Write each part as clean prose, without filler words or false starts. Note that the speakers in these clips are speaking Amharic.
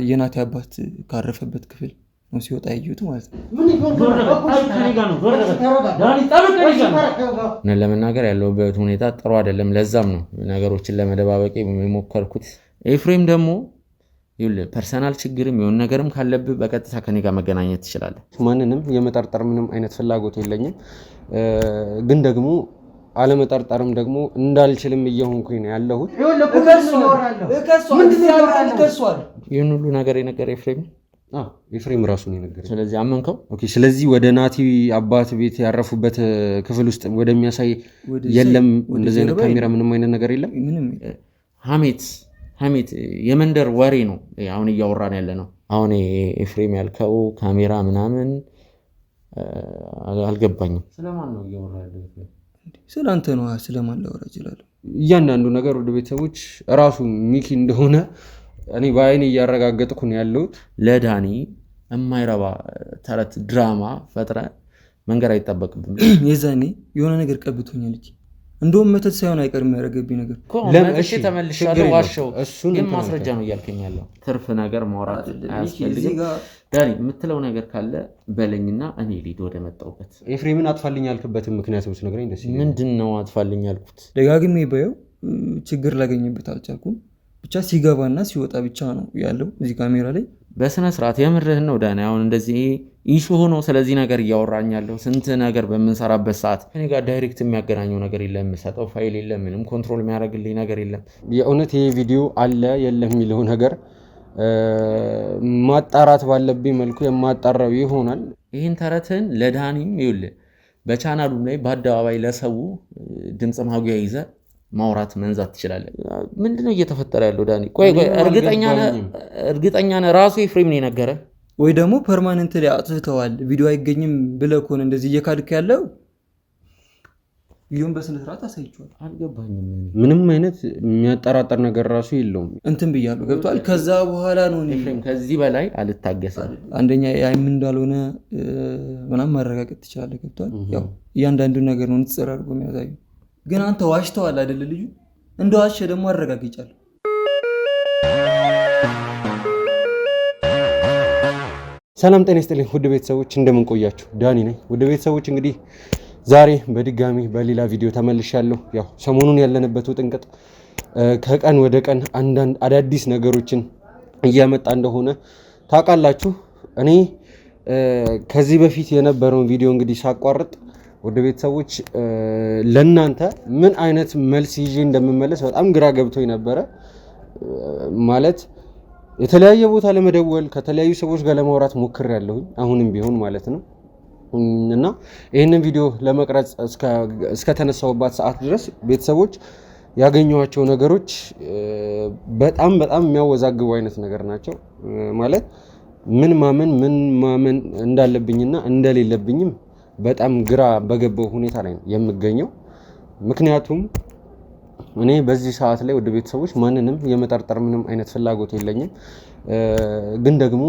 የናቲ አባት ካረፈበት ክፍል ነው ሲወጣ ያዩት ማለት ነው። ለመናገር ያለውበት ሁኔታ ጥሩ አይደለም። ለዛም ነው ነገሮችን ለመደባበቅ የሞከርኩት። ኤፍሬም ደግሞ ፐርሰናል ችግርም የሆነ ነገርም ካለብህ በቀጥታ ከኔ ጋር መገናኘት ትችላለህ። ማንንም የመጠርጠር ምንም አይነት ፍላጎት የለኝም። ግን ደግሞ አለመጠርጠርም ደግሞ እንዳልችልም እየሆንኩኝ ነው ያለሁት። ይህን ሁሉ ነገር የነገረ ኤፍሬም ኤፍሬም ራሱ ነው የነገረኝ። ስለዚህ አመንከው? ኦኬ። ስለዚህ ወደ ናቲ አባት ቤት ያረፉበት ክፍል ውስጥ ወደሚያሳይ የለም፣ እንደዚህ አይነት ካሜራ ምንም አይነት ነገር የለም። ሐሜት የመንደር ወሬ ነው አሁን እያወራን ያለ ነው። አሁን ኤፍሬም ያልከው ካሜራ ምናምን አልገባኝም። ስለማን ነው እያወራ ያለው? ስለአንተ ነው። ስለማን ላወራ እችላለሁ? እያንዳንዱ ነገር ወደ ቤተሰቦች ራሱ ሚኪ እንደሆነ እኔ በአይኔ እያረጋገጥኩ ነው ያለሁት። ለዳኒ የማይረባ ተረት ድራማ ፈጥረ መንገር አይጠበቅብም። የዛኔ የሆነ ነገር ቀብቶኛል እንጂ እንደውም መተት ሳይሆን አይቀርም ያደረገብኝ ነገር። ለምንሽ ተመልሻለሁ ዋሸው ግን ማስረጃ ነው እያልከኛለሁ። ትርፍ ነገር ማውራት አያስፈልግም። ዳኒ የምትለው ነገር ካለ በለኝና እኔ ሊድ ወደ መጣሁበት። ኤፍሬምን አጥፋልኝ ያልክበትን ምክንያት ብትነግረኝ ደስ ይለኛል። ምንድነው አጥፋልኝ ያልኩት? ደጋግሜ ባየው ችግር ላገኝበት አልቻልኩም። ብቻ ሲገባና ሲወጣ ብቻ ነው ያለው እዚህ ካሜራ ላይ። በስነ ስርዓት የምርህን ነው ዳኒ? አሁን እንደዚህ ኢሹ ሆኖ ስለዚህ ነገር እያወራኛለሁ። ስንት ነገር በምንሰራበት ሰዓት እኔ ጋር ዳይሬክት የሚያገናኘው ነገር የለም፣ የምሰጠው ፋይል የለም፣ ምንም ኮንትሮል የሚያደርግልኝ ነገር የለም። የእውነት ይሄ ቪዲዮ አለ የለም የሚለው ነገር ማጣራት ባለብኝ መልኩ የማጣራው ይሆናል። ይህን ተረትን ለዳኒም ይኸውልህ በቻናሉም ላይ በአደባባይ ለሰው ድምፅ ማጉያ ይዘህ ማውራት መንዛት ትችላለህ። ምንድነው እየተፈጠረ ያለው ዳኒ? ቆይ እርግጠኛ ነህ ራሱ ኤፍሬም ነው የነገረ? ወይ ደግሞ ፐርማነንት ላይ አጥፍተዋል ቪዲዮ አይገኝም ብለህ ከሆነ እንደዚህ እየካድክ ያለው? ቪዲዮን በስነ ስርዓት አሳይቼዋለሁ። አልገባኝም። ምንም አይነት የሚያጠራጥር ነገር ራሱ የለውም። እንትን ብያለሁ። ገብቷል። ከዛ በኋላ ነው ኤፍሬም ከዚህ በላይ አልታገሰም። አንደኛ ያይም እንዳልሆነ ምናምን ማረጋገጥ ትችላለህ። ገብቷል። ያው እያንዳንዱ ነገር ነው ንጽር አድርጎ የሚያሳዩ። ግን አንተ ዋሽተዋል አይደል? ልጁ እንደዋሸ ደግሞ አረጋግጫለሁ። ሰላም ጤና ይስጥልኝ ውድ ቤተሰቦች፣ እንደምን ቆያችሁ? ዳኒ ነኝ። ውድ ቤተሰቦች እንግዲህ ዛሬ በድጋሚ በሌላ ቪዲዮ ተመልሻለሁ። ያው ሰሞኑን ያለንበት ውጥንቅጥ ከቀን ወደ ቀን አንዳንድ አዳዲስ ነገሮችን እያመጣ እንደሆነ ታውቃላችሁ። እኔ ከዚህ በፊት የነበረውን ቪዲዮ እንግዲህ ሳቋርጥ ወደ ቤተሰቦች ለናንተ ምን አይነት መልስ ይዤ እንደምመለስ በጣም ግራ ገብቶኝ ነበረ። ማለት የተለያየ ቦታ ለመደወል ከተለያዩ ሰዎች ጋር ለማውራት ሞክሬያለሁ፣ አሁንም ቢሆን ማለት ነው። እና ይህንን ቪዲዮ ለመቅረጽ እስከ ተነሳውባት ሰዓት ድረስ ቤተሰቦች ያገኘኋቸው ነገሮች በጣም የሚያወዛግቡ አይነት ነገር ናቸው። ማለት ምን ማመን እንዳለብኝና እንደሌለብኝም በጣም ግራ በገባው ሁኔታ ላይ ነው የምገኘው። ምክንያቱም እኔ በዚህ ሰዓት ላይ ወደ ቤተሰቦች ማንንም የመጠርጠር ምንም አይነት ፍላጎት የለኝም። ግን ደግሞ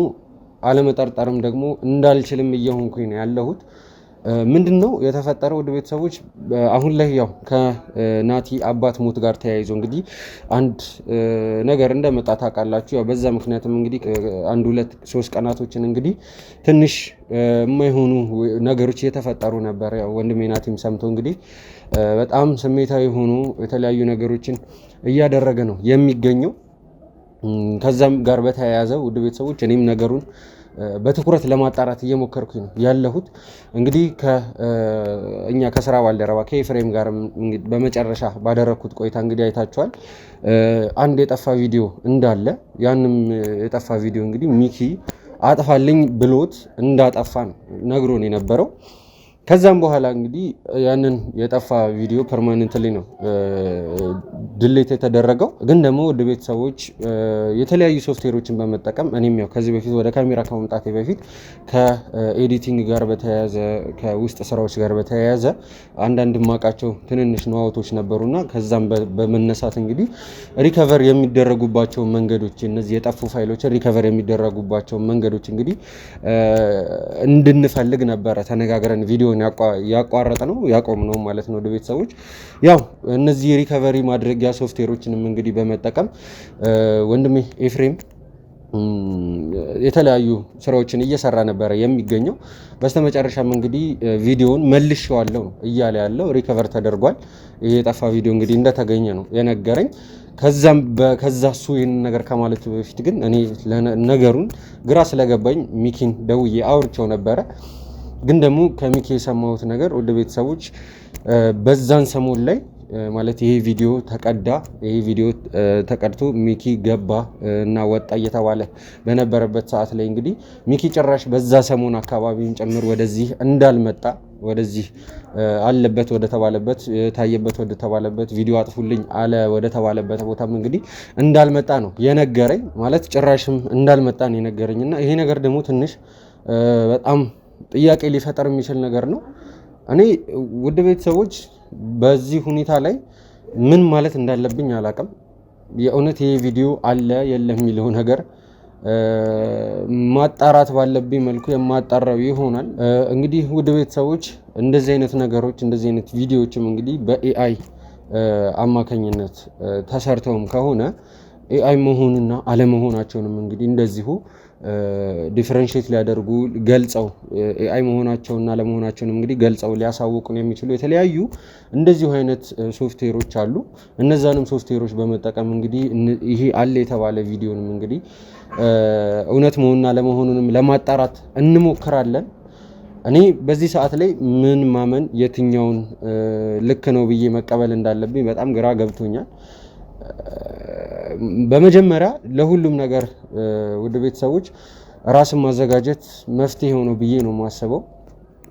አለመጠርጠርም ደግሞ እንዳልችልም እየሆንኩኝ ነው ያለሁት። ምንድነው የተፈጠረው ወደ ቤተሰቦች? አሁን ላይ ያው ከናቲ አባት ሞት ጋር ተያይዞ እንግዲህ አንድ ነገር እንደመጣ ታውቃላችሁ። ያው በዛ ምክንያትም እንግዲህ 1-2-3 ቀናቶችን እንግዲህ ትንሽ የማይሆኑ ነገሮች እየተፈጠሩ ነበር። ያው ወንድሜ ናቲም ሰምቶ እንግዲህ በጣም ስሜታዊ ሆኖ የተለያዩ ነገሮችን እያደረገ ነው የሚገኘው። ከዛም ጋር በተያያዘ ውድ ቤተሰቦች እኔም ነገሩን በትኩረት ለማጣራት እየሞከርኩኝ ነው ያለሁት። እንግዲህ እኛ ከስራ ባልደረባ ከኤፍሬም ጋር በመጨረሻ ባደረኩት ቆይታ እንግዲህ አይታችኋል። አንድ የጠፋ ቪዲዮ እንዳለ፣ ያንም የጠፋ ቪዲዮ እንግዲህ ሚኪ አጥፋልኝ ብሎት እንዳጠፋ ነው ነግሮን የነበረው። ከዛም በኋላ እንግዲህ ያንን የጠፋ ቪዲዮ ፐርማነንትሊ ነው ድሌት የተደረገው። ግን ደግሞ ወደ ቤተሰቦች የተለያዩ ሶፍትዌሮችን በመጠቀም እኔም ያው ከዚህ በፊት ወደ ካሜራ ከመምጣቴ በፊት ከኤዲቲንግ ጋር በተያያዘ ከውስጥ ስራዎች ጋር በተያያዘ አንዳንድ ማቃቸው ትንንሽ ነዋውቶች ነበሩና ከዛም በመነሳት እንግዲህ ሪከቨር የሚደረጉባቸው መንገዶች፣ እነዚህ የጠፉ ፋይሎች ሪከቨር የሚደረጉባቸው መንገዶች እንግዲህ እንድንፈልግ ነበረ ተነጋግረን ቪዲዮን ብለን ያቋረጥ ነው ያቆም ነው ማለት ነው። ወደ ቤተሰቦች ያው እነዚህ ሪከቨሪ ማድረጊያ ሶፍትዌሮችንም እንግዲህ በመጠቀም ወንድሜ ኤፍሬም የተለያዩ ስራዎችን እየሰራ ነበረ የሚገኘው። በስተመጨረሻም እንግዲህ ቪዲዮውን መልሼዋለሁ ነው እያለ ያለው። ሪከቨር ተደርጓል። ይሄ የጠፋ ቪዲዮ እንግዲህ እንደተገኘ ነው የነገረኝ። ከዛ እሱ ይህን ነገር ከማለቱ በፊት ግን እኔ ነገሩን ግራ ስለገባኝ ሚኪን ደውዬ አውርቼው ነበረ። ግን ደግሞ ከሚኪ የሰማሁት ነገር ወደ ቤተሰቦች በዛን ሰሞን ላይ ማለት ይሄ ቪዲዮ ተቀድቶ ሚኪ ገባ እና ወጣ እየተባለ በነበረበት ሰዓት ላይ እንግዲህ ሚኪ ጭራሽ በዛ ሰሞን አካባቢም ጭምር ወደዚህ እንዳልመጣ ወደዚህ አለበት ወደ ተባለበት ታየበት ወደ ተባለበት ቪዲዮ አጥፉልኝ አለ ወደ ተባለበት ቦታም እንግዲህ እንዳልመጣ ነው የነገረኝ። ማለት ጭራሽም እንዳልመጣ ነው የነገረኝና ይሄ ነገር ደግሞ ትንሽ በጣም ጥያቄ ሊፈጠር የሚችል ነገር ነው። እኔ ውድ ቤተሰቦች በዚህ ሁኔታ ላይ ምን ማለት እንዳለብኝ አላውቅም። የእውነት ይሄ ቪዲዮ አለ የለም የሚለው ነገር ማጣራት ባለብኝ መልኩ የማጣራው ይሆናል። እንግዲህ ውድ ቤተሰቦች እንደዚህ አይነት ነገሮች እንደዚህ አይነት ቪዲዮዎችም እንግዲህ በኤአይ አማካኝነት ተሰርተውም ከሆነ ኤአይ መሆንና አለመሆናቸውንም እንግዲህ እንደዚሁ ዲፈረንሺየት ሊያደርጉ ገልጸው ኤአይ መሆናቸውና አለመሆናቸውንም እንግዲህ ገልጸው ሊያሳውቁን የሚችሉ የተለያዩ እንደዚሁ አይነት ሶፍትዌሮች አሉ። እነዛንም ሶፍትዌሮች በመጠቀም እንግዲህ ይሄ አለ የተባለ ቪዲዮንም እንግዲህ እውነት መሆንና አለመሆኑንም ለማጣራት እንሞክራለን። እኔ በዚህ ሰዓት ላይ ምን ማመን የትኛውን ልክ ነው ብዬ መቀበል እንዳለብኝ በጣም ግራ ገብቶኛል። በመጀመሪያ ለሁሉም ነገር ወደ ቤተሰቦች ራስን ማዘጋጀት መፍትሄ ሆኖ ብዬ ነው የማስበው።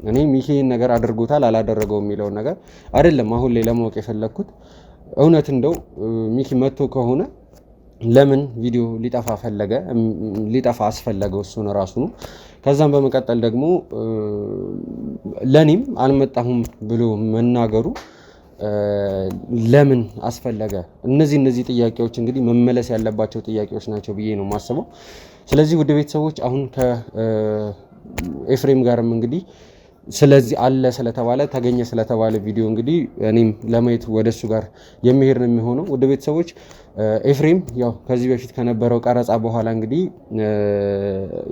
እኔ ሚኪን ነገር አድርጎታል አላደረገው የሚለውን ነገር አይደለም አሁን ላይ ለማወቅ የፈለኩት። እውነት እንደው ሚኪ መጥቶ ከሆነ ለምን ቪዲዮ ሊጠፋ አስፈለገው እሱን ራሱ ነው። ከዛም በመቀጠል ደግሞ ለኔም አልመጣሁም ብሎ መናገሩ ለምን አስፈለገ? እነዚህ ጥያቄዎች እንግዲህ መመለስ ያለባቸው ጥያቄዎች ናቸው ብዬ ነው የማስበው። ስለዚህ ውድ ቤተሰቦች አሁን ከኤፍሬም ጋርም እንግዲህ ስለዚህ አለ ስለተባለ ተገኘ ስለተባለ ቪዲዮ እንግዲህ እኔም ለማየት ወደሱ ጋር የሚሄድ ነው የሚሆነው። ውድ ቤተሰቦች ኤፍሬም ያው ከዚህ በፊት ከነበረው ቀረጻ በኋላ እንግዲህ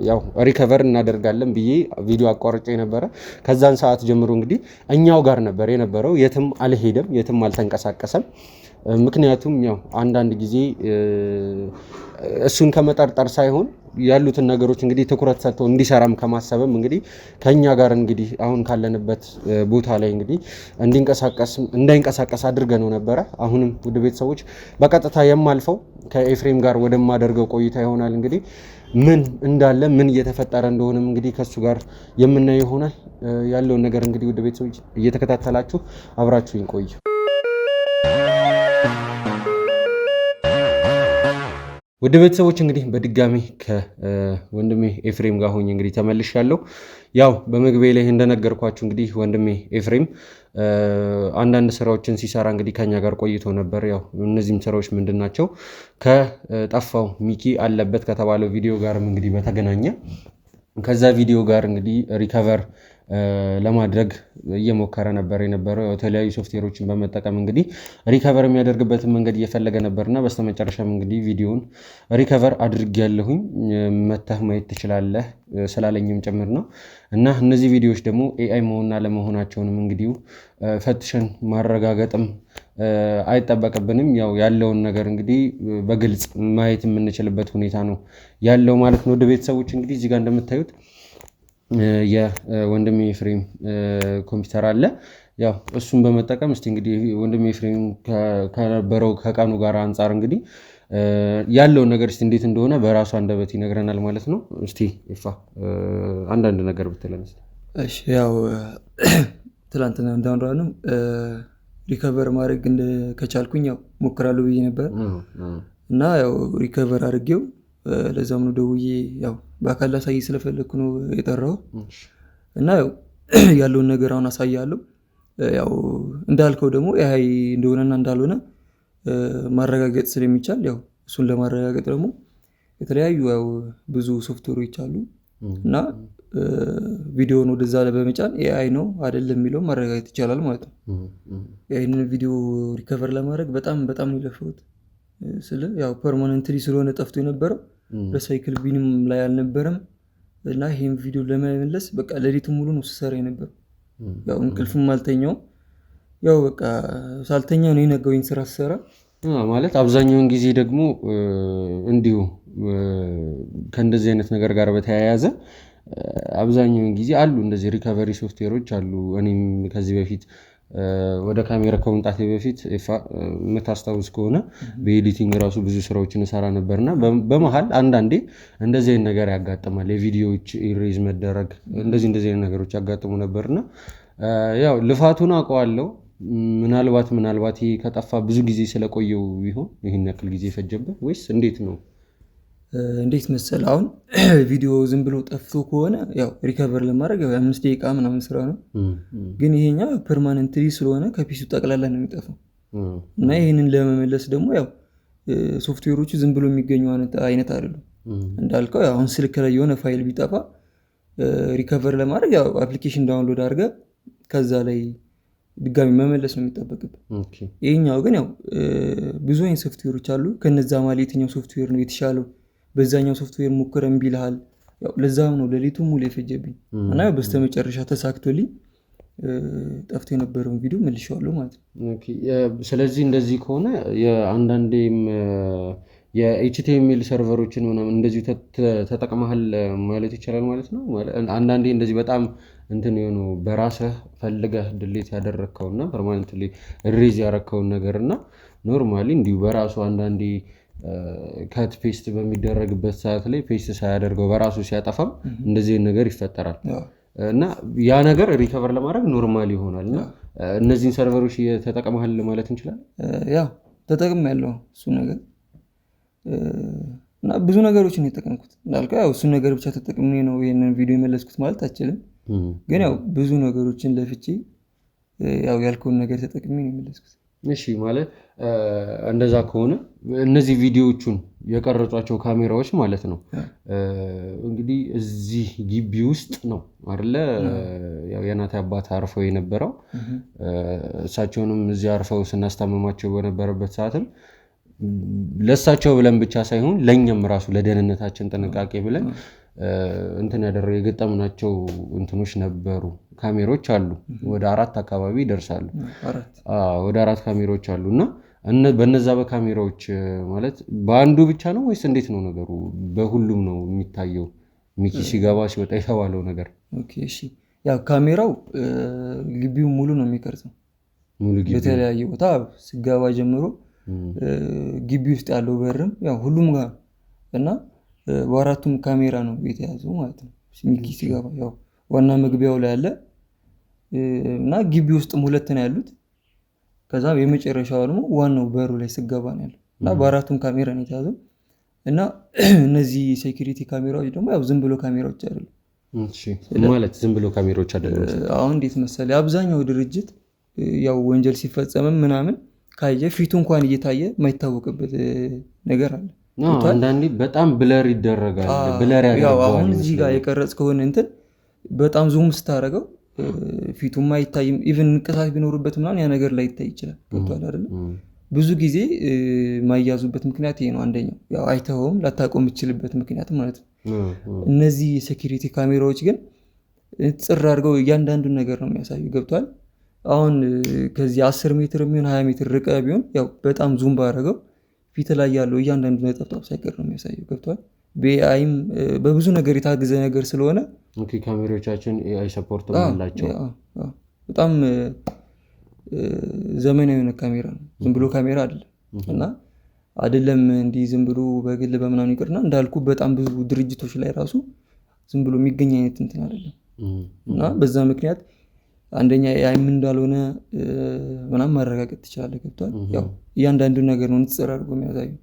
ያው ሪከቨር እናደርጋለን ብዬ ቪዲዮ አቋርጬ ነበረ። ከዛን ሰዓት ጀምሮ እንግዲህ እኛው ጋር ነበር የነበረው። የትም አልሄደም፣ የትም አልተንቀሳቀሰም። ምክንያቱም ያው አንዳንድ ጊዜ እሱን ከመጠርጠር ሳይሆን ያሉትን ነገሮች እንግዲህ ትኩረት ሰጥቶ እንዲሰራም ከማሰብም እንግዲህ ከኛ ጋር እንግዲህ አሁን ካለንበት ቦታ ላይ እንግዲህ እንዳይንቀሳቀስ አድርገነው ነበረ። አሁንም ውድ ቤተሰቦች በቀጥታ የማልፈው ከኤፍሬም ጋር ወደማደርገው ቆይታ ይሆናል። እንግዲህ ምን እንዳለ ምን እየተፈጠረ እንደሆነም እንግዲህ ከሱ ጋር የምናየው ይሆናል። ያለውን ነገር እንግዲህ ውድ ቤተሰቦች እየተከታተላችሁ አብራችሁኝ ቆዩ። ውድ ቤተሰቦች እንግዲህ በድጋሚ ከወንድሜ ኤፍሬም ጋር ሆኜ እንግዲህ ተመልሻለሁ። ያው በመግቢያ ላይ እንደነገርኳችሁ እንግዲህ ወንድሜ ኤፍሬም አንዳንድ ስራዎችን ሲሰራ እንግዲህ ከኛ ጋር ቆይቶ ነበር። ያው እነዚህም ስራዎች ምንድን ናቸው? ከጠፋው ሚኪ አለበት ከተባለው ቪዲዮ ጋርም እንግዲህ በተገናኘ ከዛ ቪዲዮ ጋር እንግዲህ ሪከቨር ለማድረግ እየሞከረ ነበር የነበረው። የተለያዩ ሶፍትዌሮችን በመጠቀም እንግዲህ ሪከቨር የሚያደርግበትን መንገድ እየፈለገ ነበርና በስተመጨረሻም እንግዲህ ቪዲዮውን ሪከቨር አድርጌያለሁኝ መተህ ማየት ትችላለህ ስላለኝም ጭምር ነው። እና እነዚህ ቪዲዮዎች ደግሞ ኤአይ መሆንና ለመሆናቸውንም እንግዲህ ፈትሸን ማረጋገጥም አይጠበቅብንም። ያው ያለውን ነገር እንግዲህ በግልጽ ማየት የምንችልበት ሁኔታ ነው ያለው ማለት ነው። ወደ ቤተሰቦች እንግዲህ እዚህ ጋር እንደምታዩት የወንድሜ ኤፍሬም ኮምፒውተር አለ። ያው እሱን በመጠቀም እስቲ እንግዲህ ወንድሜ ኤፍሬም ከነበረው ከቀኑ ጋር አንጻር እንግዲህ ያለውን ነገር እስቲ እንዴት እንደሆነ በራሱ አንደበት ይነግረናል ማለት ነው። እስቲ ይፋ አንዳንድ ነገር ብትለን። እሺ ያው ትላንትና እንዳወራነው ሪከቨር ማድረግ ከቻልኩኝ ያው ሞክራለሁ ብዬ ነበር እና ያው ሪከቨር አድርጌው ለዛም ነው ደውዬ ያው በአካል ላሳይ ስለፈለኩ ነው የጠራው እና ያው ያለውን ነገር አሁን አሳያለሁ። ያው እንዳልከው ደግሞ ኤአይ እንደሆነና እንዳልሆነ ማረጋገጥ ስለሚቻል ያው እሱን ለማረጋገጥ ደግሞ የተለያዩ ያው ብዙ ሶፍትዌሮች አሉ እና ቪዲዮውን ወደዛ ላይ በመጫን ኤአይ ነው አይደለም የሚለው ማረጋገጥ ይቻላል ማለት ነው። ይህንን ቪዲዮ ሪከቨር ለማድረግ በጣም በጣም ነው የለፈሁት። ያው ፐርማነንትሊ ስለሆነ ጠፍቶ የነበረው በሳይክል ቢንም ላይ አልነበረም እና ይህን ቪዲዮ ለመመለስ በቃ ሌሊቱ ሙሉ ነው ስሰራ የነበረው። ያው እንቅልፍም አልተኛውም። ያው በቃ ሳልተኛ ነው የነገውኝ ስራ ስሰራ ማለት አብዛኛውን ጊዜ ደግሞ እንዲሁ ከእንደዚህ አይነት ነገር ጋር በተያያዘ አብዛኛውን ጊዜ አሉ እንደዚህ ሪከቨሪ ሶፍትዌሮች አሉ። እኔም ከዚህ በፊት ወደ ካሜራ ከመምጣቴ በፊት የምታስታውስ ከሆነ በኤዲቲንግ ራሱ ብዙ ስራዎችን እሰራ ነበርና በመሀል አንዳንዴ እንደዚህ አይነት ነገር ያጋጥማል። የቪዲዮዎች ኢሬዝ መደረግ እንደዚህ አይነት ነገሮች ያጋጥሙ ነበርና ያው ልፋቱን አውቀዋለሁ። ምናልባት ይሄ ከጠፋ ብዙ ጊዜ ስለቆየው ቢሆን ይህን ያክል ጊዜ ፈጀበት ወይስ እንዴት ነው? እንዴት መሰል አሁን ቪዲዮ ዝም ብሎ ጠፍቶ ከሆነ ያው ሪከቨር ለማድረግ 5 ደቂቃ ምናምን ስራ ነው። ግን ይሄኛው ፐርማነንትሊ ስለሆነ ከፒሲው ጠቅላላ ነው የሚጠፋው እና ይህንን ለመመለስ ደግሞ ያው ሶፍትዌሮቹ ዝም ብሎ የሚገኙ አይነት አይደሉም። እንዳልከው አሁን ስልክ ላይ የሆነ ፋይል ቢጠፋ ሪከቨር ለማድረግ ያው አፕሊኬሽን ዳውንሎድ አድርገህ ከዛ ላይ ድጋሚ መመለስ ነው የሚጠበቅብህ። ይሄኛው ግን ያው ብዙ አይነት ሶፍትዌሮች አሉ። ከነዛ ማለት የትኛው ሶፍትዌር ነው የተሻለው በዛኛው ሶፍትዌር ሞክረን ቢልሃል። ያው ለዛም ነው ሌሊቱ ሙሉ የፈጀብኝ እና በስተመጨረሻ ተሳክቶልኝ ጠፍቶ የነበረውን ቪዲዮ መልሼዋለሁ ማለት ነው። ስለዚህ እንደዚህ ከሆነ የአንዳንዴም የኤችቲኤምኤል ሰርቨሮችን ምናምን እንደዚሁ ተጠቅመሃል ማለት ይቻላል ማለት ነው። አንዳንዴ እንደዚህ በጣም እንትን የሆኑ በራስህ ፈልገህ ድሌት ያደረግከውና ፐርማነንትሊ ሪዝ ያደረግከውን ነገር እና ኖርማሊ እንዲሁ በራሱ አንዳንዴ ከት ፔስት በሚደረግበት ሰዓት ላይ ፔስት ሳያደርገው በራሱ ሲያጠፋም እንደዚህ ነገር ይፈጠራል እና ያ ነገር ሪከቨር ለማድረግ ኖርማል ይሆናል። እና እነዚህን ሰርቨሮች ተጠቅመሃል ማለት እንችላለን? ያው ተጠቅሜያለሁ እሱ ነገር እና ብዙ ነገሮችን ነው የተጠቀምኩት። እንዳልከው ያው እሱ ነገር ብቻ ተጠቅሜ ነው ይሄንን ቪዲዮ የመለስኩት ማለት አልችልም። ግን ያው ብዙ ነገሮችን ለፍቼ ያው ያልከውን ነገር ተጠቅሜ ነው የመለስኩት። እሺ ማለት እንደዛ ከሆነ እነዚህ ቪዲዮዎቹን የቀረጿቸው ካሜራዎች ማለት ነው እንግዲህ እዚህ ግቢ ውስጥ ነው አይደለ? ያው የናቲ አባት አርፈው የነበረው እሳቸውንም እዚህ አርፈው ስናስታመማቸው በነበረበት ሰዓትም ለሳቸው ብለን ብቻ ሳይሆን ለኛም ራሱ ለደህንነታችን ጥንቃቄ ብለን እንትን ያደረገ የገጠምናቸው እንትኖች ነበሩ። ካሜራዎች አሉ ወደ 4 አካባቢ ይደርሳሉ። ወደ 4 ካሜራዎች አሉና በነዛ በካሜራዎች ማለት በአንዱ ብቻ ነው ወይስ እንዴት ነው ነገሩ? በሁሉም ነው የሚታየው? ሚኪ ሲገባ ሲወጣ የተባለው ነገር። ኦኬ እሺ። ያው ካሜራው ግቢው ሙሉ ነው የሚቀርጸው። ሙሉ ግቢው በተለያየ ቦታ ሲገባ ጀምሮ ግቢ ውስጥ ያለው በርም ያው ሁሉም ጋር እና በአራቱም ካሜራ ነው የተያዘው ማለት ነው። ሚኪ ሲገባ ያው ዋና መግቢያው ላይ አለ እና ግቢ ውስጥም 2 ነው ያሉት። ከዛ የመጨረሻው ደግሞ ዋናው በሩ ላይ ሲገባ ነው ያለው እና በአራቱም ካሜራ ነው የተያዘው። እና እነዚህ ሴኩሪቲ ካሜራዎች ደግሞ ያው ዝም ብሎ ካሜራዎች አይደሉም። እሺ ማለት ዝም ብሎ ካሜራዎች አይደሉም። አሁን እንዴት መሰለህ አብዛኛው ድርጅት ያው ወንጀል ሲፈጸም ምናምን ካየ ፊቱ እንኳን እየታየ የማይታወቅበት ነገር አለ። አንዳንዴ በጣም ብለር ይደረጋል። ብለር ያደርጋል። አሁን እዚህ ጋር የቀረጽ ከሆነ እንትን በጣም ዙም ስታደርገው ፊቱም አይታይም። ኢቭን ንቅሳት ቢኖርበት ምናምን ያ ነገር ላይ ይታይ ይችላል። ገብቷል አይደል? ብዙ ጊዜ ማያዙበት ምክንያት ይሄ ነው። አንደኛው ያው አይተውም ላታቆም የምትችልበት ምክንያት ማለት ነው። እነዚህ የሴኩሪቲ ካሜራዎች ግን ጽር አድርገው እያንዳንዱን ነገር ነው የሚያሳዩ። ገብቷል? አሁን ከዚህ 10 ሜትር የሚሆን 20 ሜትር ርቀ ቢሆን ያው በጣም ዙም ባደረገው ፊት ላይ ያለው እያንዳንዱ ነጠብጣብ ሳይቀር ነው የሚያሳየው። ገብቷል? በኤአይም በብዙ ነገር የታገዘ ነገር ስለሆነ ካሜራዎቻችን ኤአይ ሰፖርት አላቸው። በጣም ዘመናዊ የሆነ ካሜራ ነው። ዝም ብሎ ካሜራ አይደለም እና አይደለም እንዲህ ዝም ብሎ በግል በምናምን ይቅርና እንዳልኩ በጣም ብዙ ድርጅቶች ላይ ራሱ ዝም ብሎ የሚገኝ አይነት እንትን አይደለም እና በዛ ምክንያት አንደኛ ኤአይም እንዳልሆነ ምናምን ማረጋገጥ ትችላለህ። ገብቷል? ያው እያንዳንዱ ነገር ነው ንጽር አድርጎ የሚያሳየው።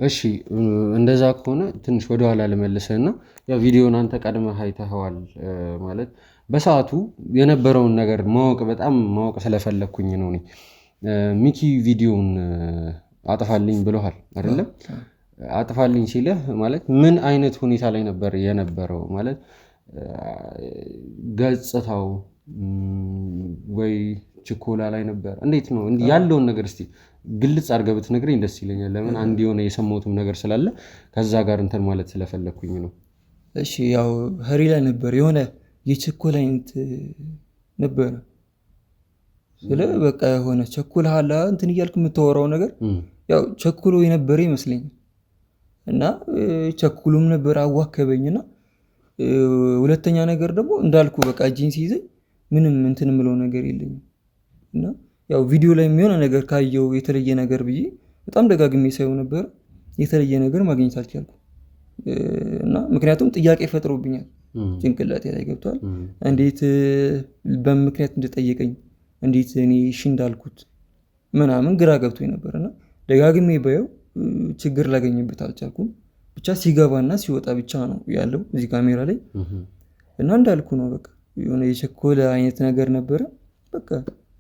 እሺ እንደዛ ከሆነ ትንሽ ወደኋላ ልመልስህና ያው ቪዲዮን አንተ ቀድመህ አይተኸዋል ማለት በሰዓቱ የነበረውን ነገር በጣም ማወቅ ስለፈለኩኝ ነው። ሚኪ ቪዲዮን አጥፋልኝ ብለሃል አይደለም? አጥፋልኝ ሲልህ ማለት ምን አይነት ሁኔታ ላይ ነበር የነበረው? ማለት ገጽታው ወይ ችኮላ ላይ ነበር? እንዴት ነው ያለውን ነገር እስቲ ግልጽ አድርገህ ብትነግረኝ ደስ ይለኛል። ለምን አንድ የሆነ የሰማሁትም ነገር ስላለ ከዛ ጋር እንትን ማለት ስለፈለግኩኝ ነው። እሺ ያው ሀሪ ላይ ነበር የሆነ የችኮላ አይነት ነበረ። ስለ በቃ የሆነ ቸኩልሃል እንትን እያልክ የምታወራው ነገር ያው ቸኩሎ የነበረ ይመስለኛል። እና ቸኩሎም ነበር አዋከበኝና ሁለተኛ ነገር ደግሞ እንዳልኩ በቃ እጄን ሲይዘኝ ምንም እንትን የምለው ነገር የለኝም። እና ያው ቪዲዮ ላይ የሚሆነ ነገር ካየው የተለየ ነገር ብዬ በጣም ደጋግሜ ሳየው ነበር። የተለየ ነገር ማግኘት አልቻልኩም። እና ምክንያቱም ጥያቄ ፈጥሮብኛል ጭንቅላቴ ላይ ገብቷል። እንዴት በምክንያት እንደጠየቀኝ እንዴት እኔ እሺ እንዳልኩት ምናምን ግራ ገብቶኝ ነበር። እና ደጋግሜ ባየው ችግር ላገኝበት አልቻልኩም። ብቻ ሲገባና ሲወጣ ብቻ ነው ያለው እዚህ ካሜራ ላይ። እና እንዳልኩ ነው በቃ የሆነ የቸኮለ አይነት ነገር ነበረ። በቃ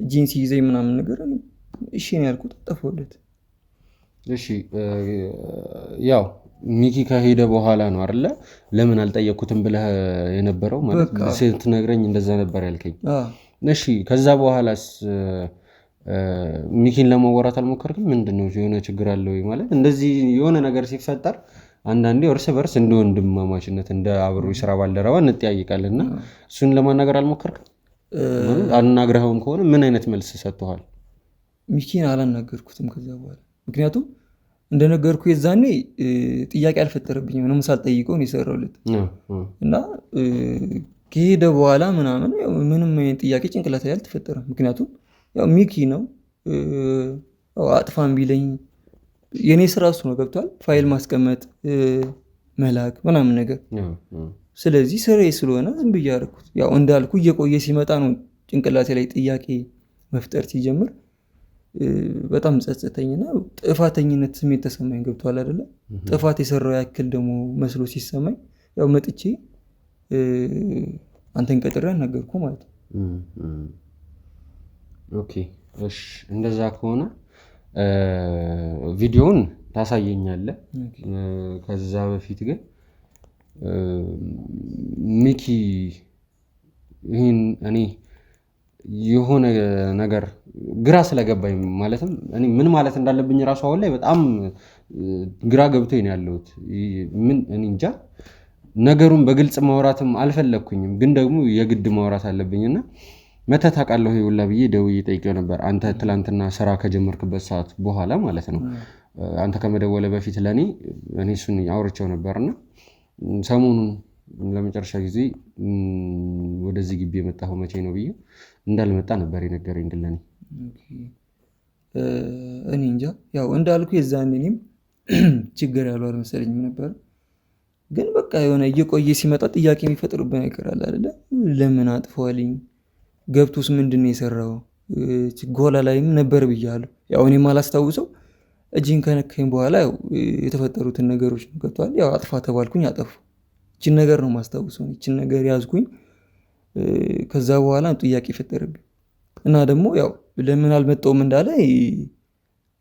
እጄን ሲይዘኝ ምናምን ነገር እሺ ነው ያልኩት፣ ጠፋሁለት። እሺ ያው ሚኪ ከሄደ በኋላ ነው አይደለ ለምን አልጠየቅኩትም ብለህ የነበረው? ማለት ስትነግረኝ እንደዛ ነበር ያልከኝ። እሺ ከዛ በኋላስ ሚኪን ለማዋራት አልሞከርክም? ምንድነው የሆነ ችግር አለ ወይ? ማለት እንደዚህ የሆነ ነገር ሲፈጠር አንዳንዴ እርስ በርስ እንደ ወንድማማችነት እንደ አብሮ የስራ ባልደረባ እንጠያይቃለን እና እሱን ለማናገር አልሞከርክም? አናግረኸውም ከሆነ ምን አይነት መልስ ሰጥተዋል? ሚኪን አላናገርኩትም ከዛ በኋላ። ምክንያቱም እንደነገርኩ የዛኔ ጥያቄ አልፈጠረብኝም፣ ምንም ሳልጠይቀው ነው የሰራሁለት። እና ከሄደ በኋላ ምናምን ምንም አይነት ጥያቄ ጭንቅላት ላይ አልተፈጠረም። ምክንያቱም ያው ሚኪ ነው አጥፋን ቢለኝ የኔ ስራ እሱ ነው ገብቷል። ፋይል ማስቀመጥ መላክ ምናምን ነገር። ስለዚህ ስራዬ ስለሆነ ዝም ብዬ አደረኩት። ያው እንዳልኩ እየቆየ ሲመጣ ነው ጭንቅላቴ ላይ ጥያቄ መፍጠር ሲጀምር በጣም ጸጸተኝና ጥፋተኝነት ስሜት ተሰማኝ። ገብቷል አይደለ? ጥፋት የሰራው ያክል ደግሞ መስሎ ሲሰማኝ ያው መጥቼ አንተን ቀጥሬ አናገርኩ ማለት ነው። ኦኬ እሺ፣ እንደዛ ከሆነ ቪዲዮውን ታሳየኛለህ። ከዛ በፊት ግን ሚኪ ይህን እኔ የሆነ ነገር ግራ ስለገባኝ ማለትም እኔ ምን ማለት እንዳለብኝ ራሱ አሁን ላይ በጣም ግራ ገብቶኝ ነው ያለሁት። ምን እኔ እንጃ ነገሩን በግልጽ ማውራትም አልፈለግኩኝም፣ ግን ደግሞ የግድ ማውራት አለብኝና መተህ ታውቃለህ ሁላ ብዬ ደውዬ ጠይቄው ነበር። አንተ ትላንትና ስራ ከጀመርክበት ሰዓት በኋላ ማለት ነው። አንተ ከመደወለ በፊት ለእኔ እሱን አውርቼው ነበርና ሰሞኑን ለመጨረሻ ጊዜ ወደዚህ ግቢ የመጣኸው መቼ ነው ብዬ እንዳልመጣ ነበር የነገረኝ። ግን ለእኔ እኔ እንጃ ያው እንዳልኩ የዛን እኔም ችግር ያለው አልመሰለኝም ነበር። ግን በቃ የሆነ እየቆየ ሲመጣ ጥያቄ የሚፈጥርብን ይቀራል አይደለ? ለምን አጥፈዋልኝ? ገብቶስ ምንድን ነው የሰራው? ችጎላ ላይም ነበር ብያለሁ። ያው እኔም አላስታውሰው እጅን ከነካኝ በኋላ ያው የተፈጠሩትን ነገሮች ነው ገብቷል። ያው አጥፋ ተባልኩኝ፣ አጠፉ። ይችን ነገር ነው ማስታውሰው። ይችን ነገር ያዝኩኝ። ከዛ በኋላ ጥያቄ ፈጠረብኝ እና ደግሞ ያው ለምን አልመጣውም እንዳለ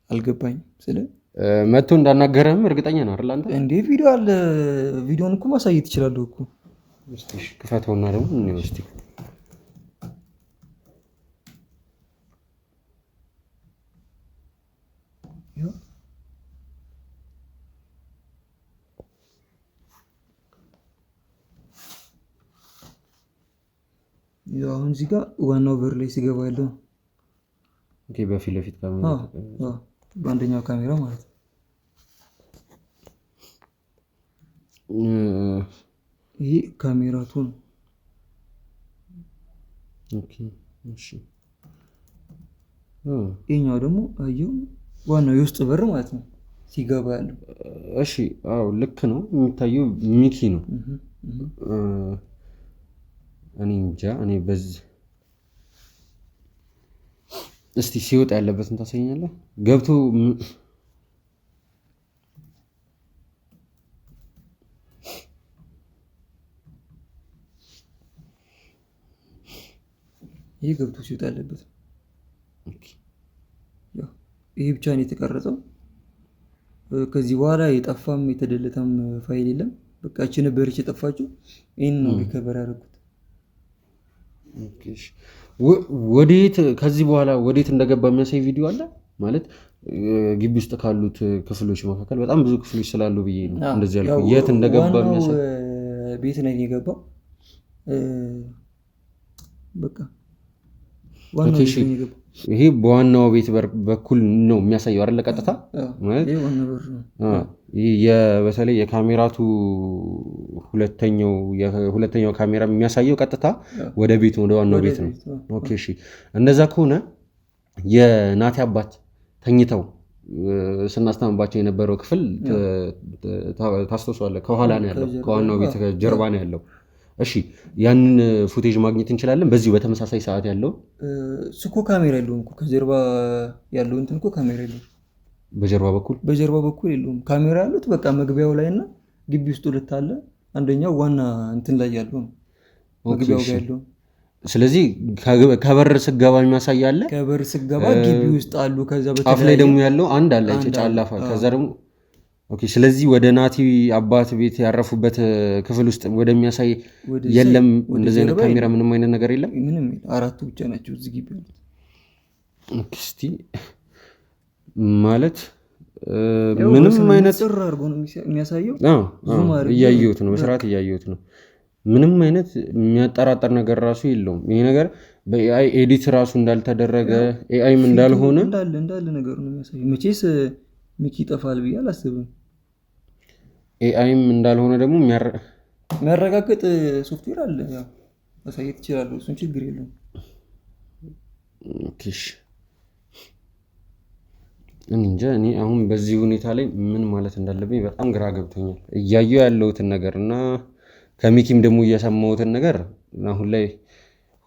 አልገባኝም። ስለ መጥቶ እንዳናገረም እርግጠኛ ነው አይደል? አንተ እንዴ ቪዲዮ አለ። ቪዲዮን እኮ ማሳየት ይችላል እኮ። እስቲ ክፈተውና ደግሞ እንየው እስቲ። ያው አሁን እዚህ ጋር ዋናው በር ላይ ሲገባ ያለው ኦኬ፣ በፊት ለፊት ካሜራ በአንደኛው ካሜራ ማለት ነው። ይሄ ካሜራቱ ነው። ኦኬ እሺ። ይሄኛው ደግሞ አየው ዋናው የውስጥ በር ማለት ነው ሲገባ ያለው። እሺ አዎ ልክ ነው። የሚታየው ሚኪ ነው። እኔ እንጃ እኔ በዚህ እስቲ ሲወጣ ያለበትን ታሳየኛለህ? ገብቶ ይሄ ገብቶ ሲወጣ ያለበት ይሄ ብቻ ነው የተቀረጸው። ከዚህ በኋላ የጠፋም የተደለተም ፋይል የለም። በቃ እቺ ነበረች የጠፋችው። ይሄን ነው ሪከቨር ያደረኩት። ወዴት ከዚህ በኋላ ወዴት እንደገባ የሚያሳይ ቪዲዮ አለ ማለት ግቢ ውስጥ ካሉት ክፍሎች መካከል በጣም ብዙ ክፍሎች ስላሉ ብዬ ነው እንደዚህ ያልኩት። የት እንደገባ የሚያሳይ ቤት ላይ የገባው በቃ ዋናው ቤት ነው የገባው። ይሄ በዋናው ቤት በኩል ነው የሚያሳየው አይደል? ቀጥታ ማለት ይሄ ዋናው በር ነው። በተለይ የካሜራቱ ሁለተኛው ካሜራ የሚያሳየው ቀጥታ ወደ ቤት ወደ ዋናው ቤት ነው። ኦኬ እሺ፣ እንደዛ ከሆነ የናቲ አባት ተኝተው ስናስተምባቸው የነበረው ክፍል ታስታውሳለህ? ከኋላ ነው ያለው፣ ከዋናው ቤት ጀርባ ነው ያለው። እሺ ያንን ፉቴጅ ማግኘት እንችላለን? በዚሁ በተመሳሳይ ሰዓት ያለው እኮ ካሜራ የለውም እኮ ከጀርባ ያለው እንትን እኮ ካሜራ የለውም። በጀርባ በኩል የለውም ካሜራ ያሉት በቃ መግቢያው ላይ እና ግቢ ውስጥ ሁለት አለ። አንደኛው ዋና እንትን ላይ ያለው ነው መግቢያው ጋር ያለው። ስለዚህ ከበር ስገባ የሚያሳይ አለ። ከበር ስገባ ግቢ ውስጥ አሉ። ከዛ ጫፍ ላይ ደግሞ ያለው አንድ አለ ጫላፋ። ከዛ ደግሞ ኦኬ። ስለዚህ ወደ ናቲ አባት ቤት ያረፉበት ክፍል ውስጥ ወደሚያሳይ የለም እንደዚህ አይነት ካሜራ፣ ምንም አይነት ነገር የለም። ምንም አራቱ ብቻ ናቸው እዚህ ግቢ ያሉት። እስቲ ማለት ምንም አይነት ጥር አድርጎ ነው የሚያሳየው። እያየሁት ነው፣ በስርዓት እያየሁት ነው። ምንም አይነት የሚያጠራጠር ነገር ራሱ የለውም። ይሄ ነገር በኤአይ ኤዲት ራሱ እንዳልተደረገ ኤአይም እንዳልሆነ እንዳለ ነገሩ ነው የሚያሳየው። መቼስ ሚኪ ይጠፋል ብዬ አላስብም። ኤአይም እንዳልሆነ ደግሞ የሚያረጋግጥ ሶፍትዌር አለ፣ ያው ማሳየት ይችላል። እሱን ችግር የለውም። እንጃ እኔ አሁን በዚህ ሁኔታ ላይ ምን ማለት እንዳለብኝ በጣም ግራ ገብቶኛል። እያየሁ ያለሁትን ነገር እና ከሚኪም ደግሞ እየሰማሁትን ነገር አሁን ላይ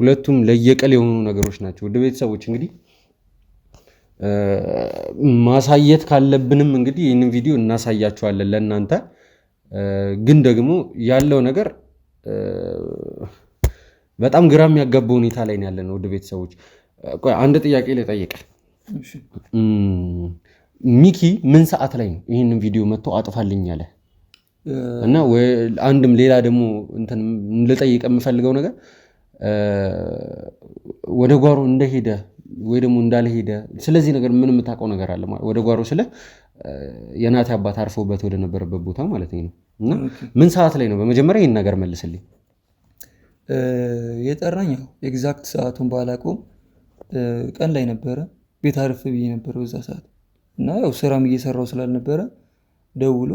ሁለቱም ለየቀል የሆኑ ነገሮች ናቸው። ውድ ቤተሰቦች እንግዲህ ማሳየት ካለብንም እንግዲህ ይህንን ቪዲዮ እናሳያችኋለን ለእናንተ። ግን ደግሞ ያለው ነገር በጣም ግራ የሚያጋባ ሁኔታ ላይ ያለ ነው። ውድ ቤተሰቦች አንድ ጥያቄ ልጠይቅ። ሚኪ ምን ሰዓት ላይ ነው ይህንን ቪዲዮ መጥቶ አጥፋልኝ ያለ? እና አንድም ሌላ ደግሞ እንትን ልጠይቅ የምፈልገው ነገር ወደ ጓሮ እንደሄደ ወይ ደግሞ እንዳልሄደ ስለዚህ ነገር ምን የምታውቀው ነገር አለ? ወደ ጓሮ ስለ የናቲ አባት አርፈውበት ወደ ነበረበት ቦታ ማለት ነው። እና ምን ሰዓት ላይ ነው? በመጀመሪያ ይህን ነገር መልስልኝ። የጠራኝ ያው ኤግዛክት ሰዓቱን ባላውቀውም ቀን ላይ ነበረ። ቤት አርፍ ብዬ ነበረ በዛ ሰዓት እና ያው ስራም እየሰራው ስላልነበረ ደውሎ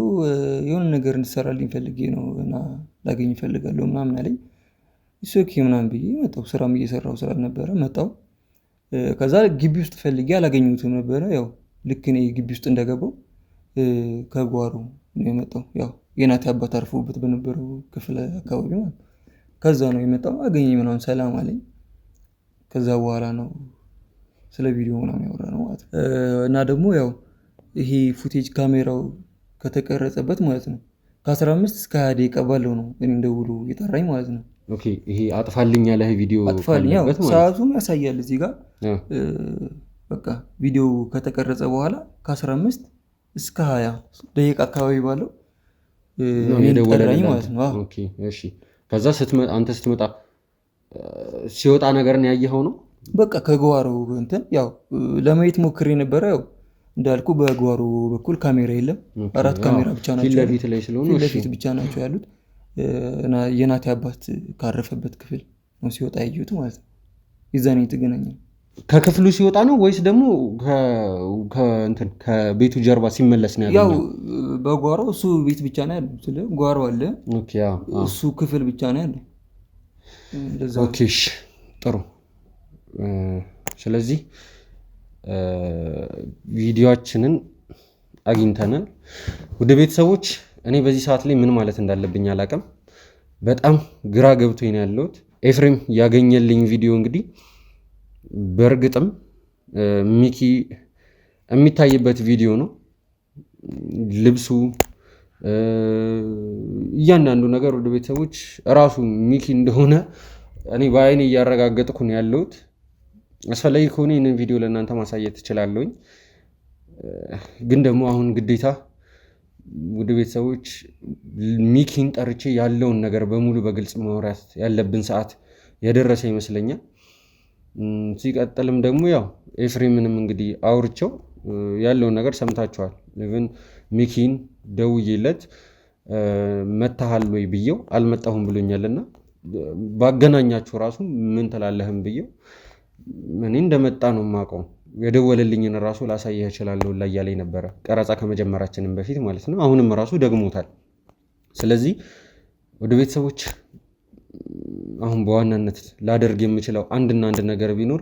የሆነ ነገር እንድሰራልኝ ፈልጌ ነው እና ላገኝ እፈልጋለሁ ምናምን አለኝ። ኦኬ ምናምን ብዬ መጣሁ። ስራም እየሰራው ስላልነበረ መጣሁ። ከዛ ግቢ ውስጥ ፈልጌ አላገኘሁትም ነበረ። ያው ልክ እኔ ግቢ ውስጥ እንደገባው ከጓሮ ነው የመጣው። ያው የናቲ አባት አርፎበት በነበረው ክፍል አካባቢ ማለት ከዛ ነው የመጣው። አገኘኝ ምናምን ሰላም አለኝ። ከዛ በኋላ ነው ስለ ቪዲዮ ምናምን ያወራነው ማለት ነው። እና ደግሞ ያው ይሄ ፉቴጅ ካሜራው ከተቀረጸበት ማለት ነው ከ15 እስከ 20 ደቂቃ ባለው ነው እኔ ደውሎ የጠራኝ ማለት ነው። ኦኬ ይሄ አጥፋልኝ ያለ ቪዲዮ አጥፋልኝ ሰዓቱም ያሳያል እዚህ ጋር። በቃ ቪዲዮ ከተቀረጸ በኋላ ከ15 እስከ 20 ደቂቃ አካባቢ ባለው ጠራኝ ማለት ነው። ኦኬ እሺ። ከዛ አንተ ስትመጣ ሲወጣ ነገርን ያየኸው ነው? በቃ ከጓሮ እንትን ያው ለማየት ሞክሬ ነበረ። ያው እንዳልኩ በጓሮ በኩል ካሜራ የለም። 4 ካሜራ ብቻ ናቸው ፊት ለፊት ላይ ስለሆነ ፊት ለፊት ብቻ ናቸው ያሉት። የናቲ አባት ካረፈበት ክፍል ነው ሲወጣ ያየሁት ማለት ነው። ይዛኔ የተገናኘ ከክፍሉ ሲወጣ ነው ወይስ ደግሞ ከቤቱ ጀርባ ሲመለስ ነው ያለው? ያው በጓሮ እሱ ቤት ብቻ ነው ያለው። ስለ ጓሮ አለ እሱ ክፍል ብቻ ነው ያለው። ኦኬ ጥሩ። ስለዚህ ቪዲዮአችንን አግኝተናል። ወደ ቤተሰቦች እኔ በዚህ ሰዓት ላይ ምን ማለት እንዳለብኝ አላውቅም። በጣም ግራ ገብቶኝ ነው ያለሁት። ኤፍሬም ያገኘልኝ ቪዲዮ እንግዲህ በእርግጥም ሚኪ የሚታይበት ቪዲዮ ነው። ልብሱ፣ እያንዳንዱ ነገር ወደ ቤተሰቦች እራሱ ሚኪ እንደሆነ እኔ በአይኔ እያረጋገጥኩ ነው ያለሁት። አስፈላጊ ከሆነ ይህንን ቪዲዮ ለእናንተ ማሳየት ትችላለሁኝ። ግን ደግሞ አሁን ግዴታ ውድ ቤተሰቦች ሚኪን ጠርቼ ያለውን ነገር በሙሉ በግልጽ ማውራት ያለብን ሰዓት የደረሰ ይመስለኛል። ሲቀጥልም ደግሞ ያው ኤፍሬምንም እንግዲህ አውርቸው ያለውን ነገር ሰምታችኋል። ኢቭን ሚኪን ደውዬለት መታሃል ወይ ብየው አልመጣሁም ብሎኛልና ባገናኛችሁ ራሱ ምን ትላለህም ብየው እኔ እንደመጣ ነው የማውቀው። የደወለልኝን ራሱ ላሳየህ እችላለሁ ላይ ያለኝ ነበረ ቀረጻ ከመጀመራችንም በፊት ማለት ነው። አሁንም ራሱ ደግሞታል። ስለዚህ ወደ ቤተሰቦች አሁን በዋናነት ላደርግ የምችለው አንድና አንድ ነገር ቢኖር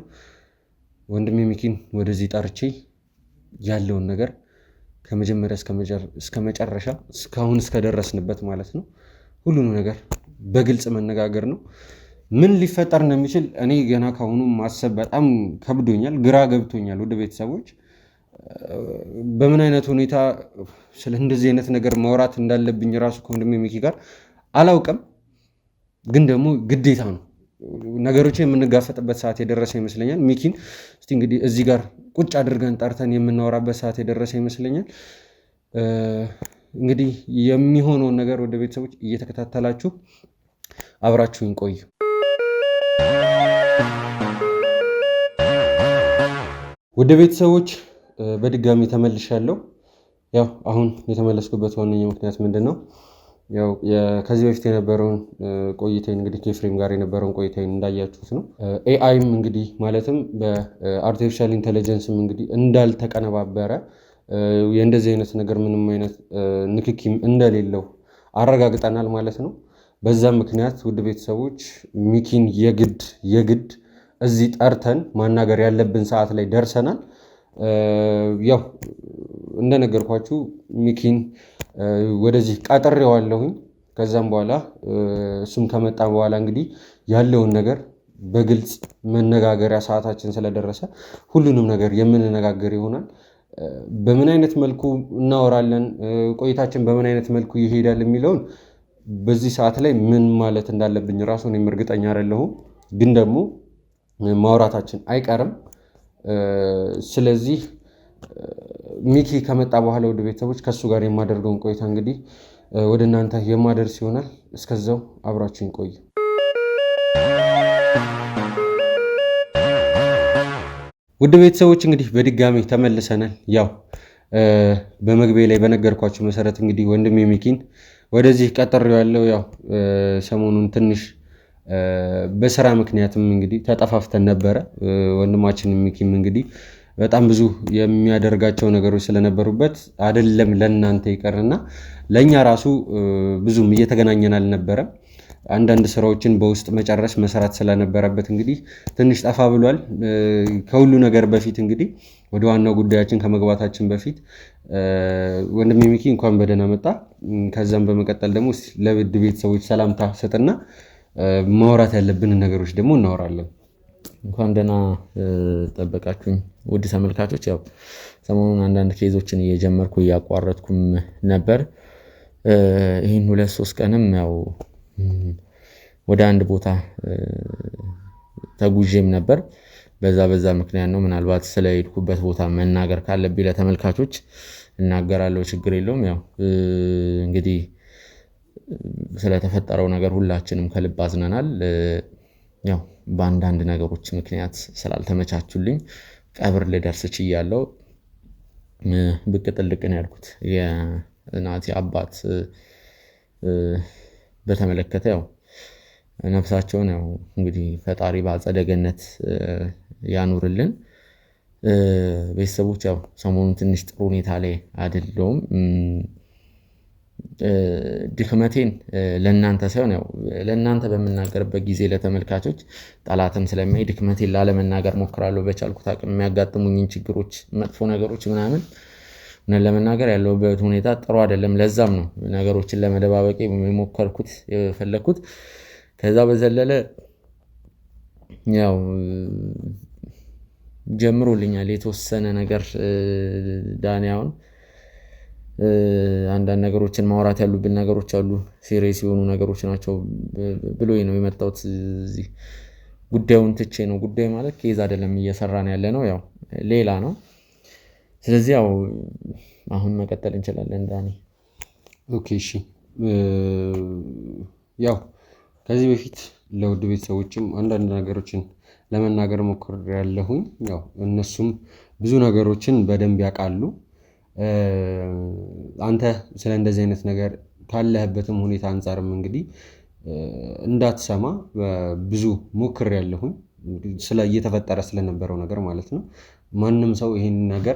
ወንድሜ ሚኪን ወደዚህ ጠርቼ ያለውን ነገር ከመጀመሪያ እስከ መጨረሻ እስካሁን እስከደረስንበት ማለት ነው ሁሉንም ነገር በግልጽ መነጋገር ነው። ምን ሊፈጠር እንደሚችል እኔ ገና ካሁኑ ማሰብ በጣም ከብዶኛል፣ ግራ ገብቶኛል። ወደ ቤተሰቦች በምን አይነት ሁኔታ ስለ እንደዚህ አይነት ነገር ማውራት እንዳለብኝ ራሱ ከወንድሜ ሚኪ ጋር አላውቅም፣ ግን ደግሞ ግዴታ ነው። ነገሮችን የምንጋፈጥበት ሰዓት የደረሰ ይመስለኛል። ሚኪን እስቲ እንግዲህ እዚህ ጋር ቁጭ አድርገን ጠርተን የምናወራበት ሰዓት የደረሰ ይመስለኛል። እንግዲህ የሚሆነውን ነገር ወደ ቤተሰቦች እየተከታተላችሁ አብራችሁኝ ቆዩ። ወደ ቤተሰቦች በድጋሚ ተመልሻለሁ። ያው አሁን የተመለስኩበት ዋነኛው ምክንያት ምንድን ነው? ያው ከዚህ በፊት የነበረውን ቆይታዬን እንግዲህ ከኤፍሬም ጋር የነበረውን ቆይታዬን እንዳያችሁት ነው። ኤአይም እንግዲህ ማለትም በአርቲፊሻል ኢንቴሊጀንስም እንግዲህ እንዳልተቀነባበረ የእንደዚህ አይነት ነገር ምንም አይነት ንክኪም እንደሌለው አረጋግጠናል ማለት ነው። በዛም ምክንያት ውድ ቤተሰቦች ሚኪን የግድ እዚህ ጠርተን ማናገር ያለብን ሰዓት ላይ ደርሰናል። ያው እንደነገርኳችሁ ሚኪን ወደዚህ ቀጥሬዋለሁኝ። ከዛም በኋላ እሱም ከመጣ በኋላ እንግዲህ ያለውን ነገር በግልጽ መነጋገሪያ ሰዓታችን ስለደረሰ ሁሉንም ነገር የምንነጋገር ይሆናል። በምን አይነት መልኩ እናወራለን፣ ቆይታችን በምን አይነት መልኩ ይሄዳል የሚለውን በዚህ ሰዓት ላይ ምን ማለት እንዳለብኝ ራሱ እኔም እርግጠኛ አይደለሁም፣ ግን ደግሞ ማውራታችን አይቀርም። ስለዚህ ሚኪ ከመጣ በኋላ ወደ ቤተሰቦች ከሱ ጋር የማደርገውን ቆይታ እንግዲህ ወደ እናንተ የማደርስ ይሆናል። እስከዛው አብራችሁን ቆዩ። ውድ ቤተሰቦች እንግዲህ በድጋሚ ተመልሰናል። ያው በመግቢያ ላይ በነገርኳችሁ መሰረት እንግዲህ ወንድሜ ሚኪን ወደዚህ ቀጥሬዋለሁ። ያው ሰሞኑን ትንሽ በስራ ምክንያትም እንግዲህ ተጠፋፍተን ነበረ። ወንድማችን ሚኪም እንግዲህ በጣም ብዙ የሚያደርጋቸው ነገሮች ስለነበሩበት አይደለም ለእናንተ ይቀርና ለእኛ ራሱ ብዙም እየተገናኘን አልነበረም። አንዳንድ ስራዎችን በውስጥ መጨረስ መስራት ስለነበረበት እንግዲህ ትንሽ ጠፋ ብሏል። ከሁሉ ነገር በፊት እንግዲህ ወደ ዋናው ጉዳያችን ከመግባታችን በፊት ወንድሜ ሚኪ እንኳን በደህና መጣ። ከዛም በመቀጠል ደግሞ ለውድ ቤተሰቦች ሰላምታ ሰጥና ማውራት ያለብን ነገሮች ደግሞ እናወራለን። እንኳን ደህና ጠበቃችሁኝ ውድ ተመልካቾች። ያው ሰሞኑን አንዳንድ ኬዞችን እየጀመርኩ እያቋረጥኩም ነበር። ይህን 2-3 ቀንም ያው ወደ አንድ ቦታ ተጉዤም ነበር። በዛ ምክንያት ነው። ምናልባት ስለሄድኩበት ቦታ መናገር ካለብኝ ለተመልካቾች እናገራለሁ፣ ችግር የለውም። ያው እንግዲህ ስለተፈጠረው ነገር ሁላችንም ከልብ አዝነናል። ያው በአንዳንድ ነገሮች ምክንያት ስላልተመቻቹልኝ ቀብር ልደርስ ችያለሁ። ብቅ ጥልቅ ነው ያልኩት የእናቴ አባት በተመለከተ ያው ነፍሳቸውን ያው እንግዲህ ፈጣሪ በአጸደ ገነት ያኑርልን። ቤተሰቦች ያው ሰሞኑን ትንሽ ጥሩ ሁኔታ ላይ አይደለሁም። ድክመቴን ለእናንተ ሳይሆን ያው ለእናንተ በምናገርበት ጊዜ ለተመልካቾች ጠላትም ስለሚያይ ድክመቴን ላለመናገር ሞክራለሁ። በቻልኩት አቅም የሚያጋጥሙኝን ችግሮች፣ መጥፎ ነገሮች ምናምን ለመናገር ያለሁበት ሁኔታ ጥሩ አይደለም። ለዛም ነው ነገሮችን ለመደባበቅ የሞከርኩት የፈለኩት። ከዛ በዘለለ ያው ጀምሮልኛል የተወሰነ ነገር ዳንያውን አንዳንድ ነገሮችን ማውራት ያሉብን ነገሮች አሉ፣ ሲሪየስ የሆኑ ነገሮች ናቸው ብሎኝ ነው የመጣሁት። እዚህ ጉዳዩን ትቼ ነው። ጉዳይ ማለት ኬዝ አይደለም እየሰራን ያለ ነው፣ ያው ሌላ ነው። ስለዚህ ያው አሁን መቀጠል እንችላለን ዳኒ። ኦኬ እሺ። ያው ከዚህ በፊት ለውድ ቤተሰቦችም አንዳንድ ነገሮችን ለመናገር ሞክሬያለሁኝ። ያው እነሱም ብዙ ነገሮችን በደንብ ያውቃሉ። አንተ ስለ እንደዚህ አይነት ነገር ካለህበትም ሁኔታ አንጻርም እንግዲህ እንዳትሰማ ብዙ ሞክሬያለሁኝ፣ እየተፈጠረ ስለነበረው ነገር ማለት ነው። ማንም ሰው ይሄን ነገር